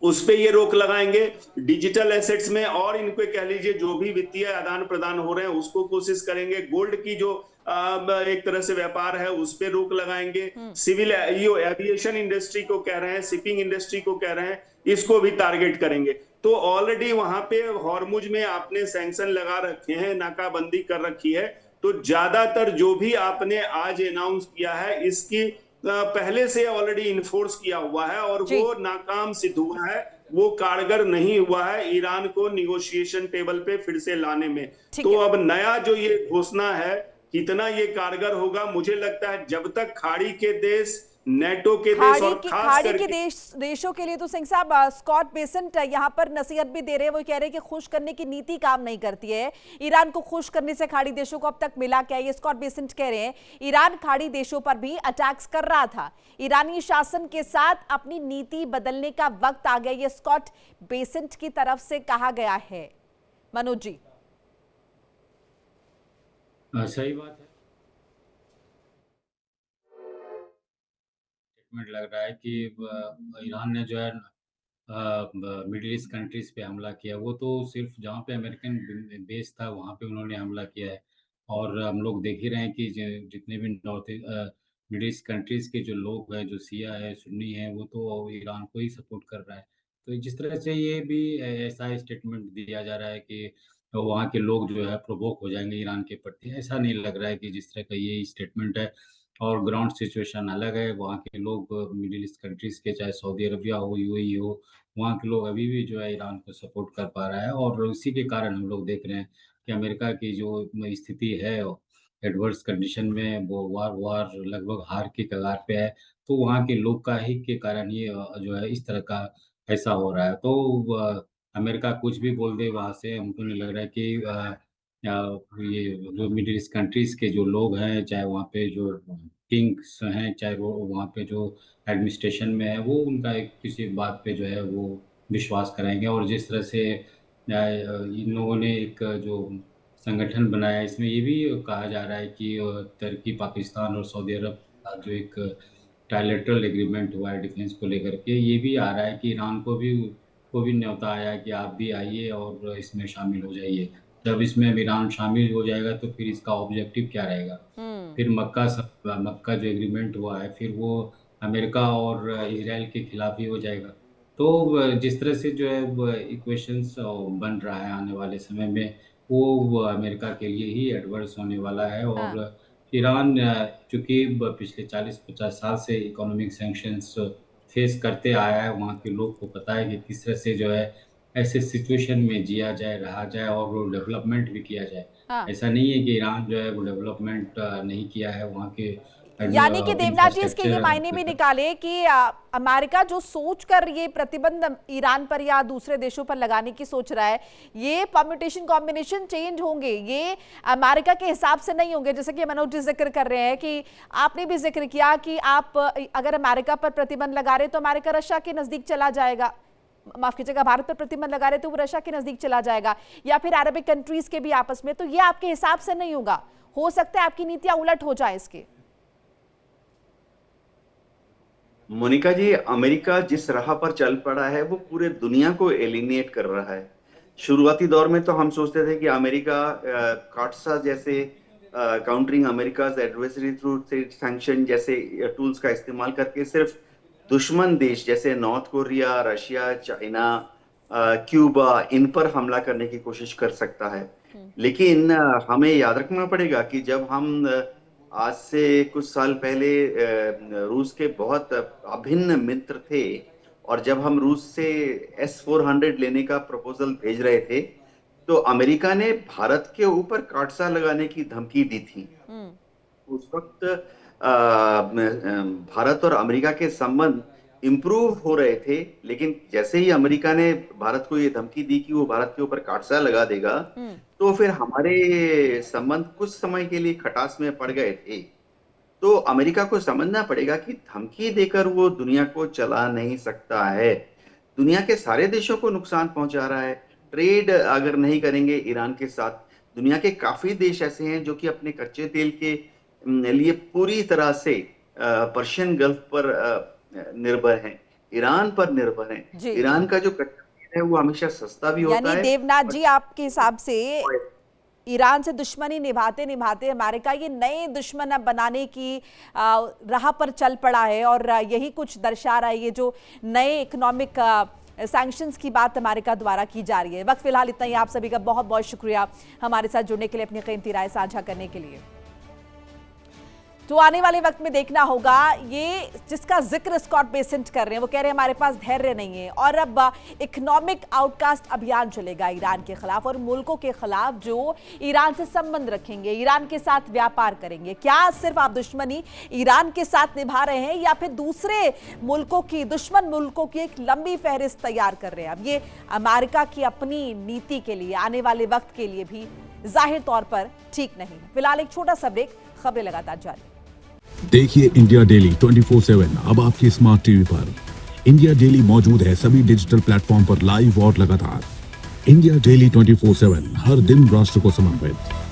उस पे ये रोक लगाएंगे डिजिटल एसेट्स में। और इनको कह लीजिए जो भी वित्तीय आदान प्रदान हो रहे हैं उसको कोशिश करेंगे। गोल्ड की जो एक तरह से व्यापार है उस पे रोक लगाएंगे। सिविल एविएशन इंडस्ट्री को कह रहे हैं, शिपिंग इंडस्ट्री को कह रहे हैं, इसको भी टारगेट करेंगे। तो ऑलरेडी वहां पे हॉर्मुज में आपने सैंक्शन लगा रखे हैं, नाकाबंदी कर रखी है। तो ज्यादातर जो भी आपने आज अनाउंस किया है इसकी पहले से ऑलरेडी इन्फोर्स किया हुआ है और वो नाकाम सिद्ध हुआ है, वो कारगर नहीं हुआ है ईरान को निगोशिएशन टेबल पे फिर से लाने में। तो अब नया जो ये घोषणा है कितना ये कारगर होगा, मुझे लगता है जब तक खाड़ी के देश नेटो के देश खाड़ी और की खास खाड़ी के करके देशों के लिए तो सिंह साहब स्कॉट बेसेंट यहाँ पर नसीहत भी दे रहे हैं। वो कह रहे हैं कि खुश करने की नीति काम नहीं करती है। ईरान को खुश करने से खाड़ी देशों को अब तक मिला क्या? ये स्कॉट बेसेंट कह रहे हैं ईरान खाड़ी देशों पर भी अटैक्स कर रहा था। ईरानी शासन के साथ अपनी नीति बदलने का वक्त आ गया, ये स्कॉट बेसेंट की तरफ से कहा गया है। मनोज जी। सही बात है। स्टेटमेंट लग रहा है कि ईरान ने जो है मिडिल ईस्ट कंट्रीज पे हमला किया। वो तो सिर्फ जहाँ पे अमेरिकन बेस था वहाँ पे उन्होंने हमला किया है। और हम लोग देख ही रहे हैं कि जितने भी नॉर्थ मिडिल ईस्ट कंट्रीज के जो लोग हैं, जो शिया है, सुन्नी है, वो तो ईरान को ही सपोर्ट कर रहा है। तो जिस तरह से ये भी ऐसा स्टेटमेंट दिया जा रहा है कि वहाँ के लोग जो है प्रोवोक हो जाएंगे ईरान के प्रति, ऐसा नहीं लग रहा है कि जिस तरह का ये स्टेटमेंट है। और ग्राउंड सिचुएशन अलग है। वहाँ के लोग मिडिल ईस्ट कंट्रीज़ के, चाहे सऊदी अरबिया हो, यूएई हो, वहाँ के लोग अभी भी जो है ईरान को सपोर्ट कर पा रहा है। और इसी के कारण हम लोग देख रहे हैं कि अमेरिका की जो स्थिति है एडवर्स कंडीशन में, वो वार लगभग हार की कगार पे है। तो वहाँ के लोग का ही के कारण ये जो है इस तरह का ऐसा हो रहा है। तो अमेरिका कुछ भी बोल दे वहाँ से, हमको नहीं लग रहा है कि ये जो मिडिल ईस्ट कंट्रीज़ के जो लोग हैं, चाहे वहाँ पे जो किंग्स हैं, चाहे वो वहाँ पे जो एडमिनिस्ट्रेशन में है, वो उनका एक किसी बात पे जो है वो विश्वास कराएँगे। और जिस तरह से इन लोगों ने एक जो संगठन बनाया, इसमें ये भी कहा जा रहा है कि तुर्की, पाकिस्तान और सऊदी अरब का जो एक ट्रायलैटरल एग्रीमेंट हुआ है डिफेंस को लेकर के, ये भी आ रहा है कि ईरान को भी न्योता आया है कि आप भी आइए और इसमें शामिल हो जाइए। जब इसमें ईरान शामिल हो जाएगा तो फिर इसका ऑब्जेक्टिव क्या रहेगा? फिर मक्का जो एग्रीमेंट हुआ है, फिर वो अमेरिका और इज़राइल के खिलाफ ही हो जाएगा। तो जिस तरह से जो है इक्वेशंस बन रहा है आने वाले समय में, वो अमेरिका के लिए ही एडवर्स होने वाला है। हाँ। और ईरान चूँकि पिछले 40-50 साल से इकोनॉमिक सैंक्शंस फेस करते आया है, वहाँ के लोग को पता है कि किस तरह से जो है ऐसे सिचुएशन में जिया जाए, रहा जाए और डेवलपमेंट भी किया जाए। हाँ, ऐसा नहीं है कि ईरान जो है वो डेवलपमेंट नहीं किया है। वहाँ के यानी कि देवनाथ जी इसके ये मायने भी इंफ्रास्ट्रक्चर निकाले कि अमेरिका जो सोच कर ये प्रतिबंध ईरान पर या दूसरे देशों पर लगाने की सोच रहा है, ये परम्यूटेशन कॉम्बिनेशन चेंज होंगे, ये अमेरिका के हिसाब से नहीं होंगे। जैसे कि मनोज जी जिक्र कर रहे हैं कि आपने भी जिक्र किया कि आप अगर अमेरिका पर प्रतिबंध लगा रहे तो अमेरिका रशिया के नजदीक चला जाएगा, माफ कीजिएगा, भारत पर प्रतिबंध लगा रहे तो वो रशिया के नजदीक चला जाएगा, या फिर अरबिक कंट्रीज के भी आपस में। तो ये आपके हिसाब से नहीं होगा, हो सकता है आपकी नीतियां उलट हो जाए इसके। मोनिका जी, अमेरिका जिस राह पर चल पड़ा है वो पूरे दुनिया को एलिनेट कर रहा है। शुरुआती दौर में तो हम सोचते थे कि अमेरिका काटसा जैसे countering America's adversary through sanction जैसे टूल्स का इस्तेमाल करके सिर्फ दुश्मन देश जैसे North Korea, Russia, China, Cuba, इन पर हमला करने की कोशिश कर सकता है। लेकिन हमें याद रखना पड़ेगा कि जब हम आज से कुछ साल पहले रूस के बहुत अभिन्न मित्र थे, और जब हम रूस से S-400 लेने का प्रपोजल भेज रहे थे, तो अमेरिका ने भारत के ऊपर काटसा लगाने की धमकी दी थी। उस वक्त भारत और अमेरिका के संबंध इम्प्रूव हो रहे थे, लेकिन जैसे ही अमेरिका ने भारत को ये धमकी दी कि वो भारत के ऊपर काटसा लगा देगा, तो फिर हमारे संबंध कुछ समय के लिए खटास में पड़ गए थे। तो अमेरिका को समझना पड़ेगा कि धमकी देकर वो दुनिया को चला नहीं सकता है। दुनिया के सारे देशों को नुकसान पहुंचा रहा है। ट्रेड अगर नहीं करेंगे ईरान के साथ, दुनिया के काफी देश ऐसे हैं जो कि अपने कच्चे तेल के लिए पूरी तरह से पर्शियन गल्फ पर निर्भर हैं, ईरान पर निर्भर हैं। ईरान का जो कच्चा तेल है वो हमेशा सस्ता भी होता है। यानी देवनाथ जी आपके हिसाब से ईरान से दुश्मनी निभाते निभाते अमेरिका ये नए दुश्मन अब बनाने की राह पर चल पड़ा है, और यही कुछ दर्शा रहा है ये जो नए इकोनॉमिक सैंक्शंस की बात अमेरिका द्वारा की जा रही है। वक्त फिलहाल इतना ही। आप सभी का बहुत बहुत शुक्रिया हमारे साथ जुड़ने के लिए, अपनी कीमती राय साझा करने के लिए। तो आने वाले वक्त में देखना होगा। ये जिसका जिक्र स्कॉट बेसेंट कर रहे हैं, वो कह रहे हैं हमारे पास धैर्य नहीं है और अब इकोनॉमिक आउटकास्ट अभियान चलेगा ईरान के खिलाफ और मुल्कों के खिलाफ जो ईरान से संबंध रखेंगे, ईरान के साथ व्यापार करेंगे। क्या सिर्फ आप दुश्मनी ईरान के साथ निभा रहे हैं या फिर दूसरे मुल्कों की, दुश्मन मुल्कों की एक लंबी फहरिस्त तैयार कर रहे हैं? अब ये अमेरिका की अपनी नीति के लिए, आने वाले वक्त के लिए भी जाहिर तौर पर ठीक नहीं। फिलहाल एक छोटा सा ब्रेक, खबरें लगातार जारी। देखिए इंडिया डेली 24/7 अब आपकी स्मार्ट टीवी पर। इंडिया डेली मौजूद है सभी डिजिटल प्लेटफॉर्म पर लाइव और लगातार। इंडिया डेली 24/7 हर दिन राष्ट्र को समर्पित।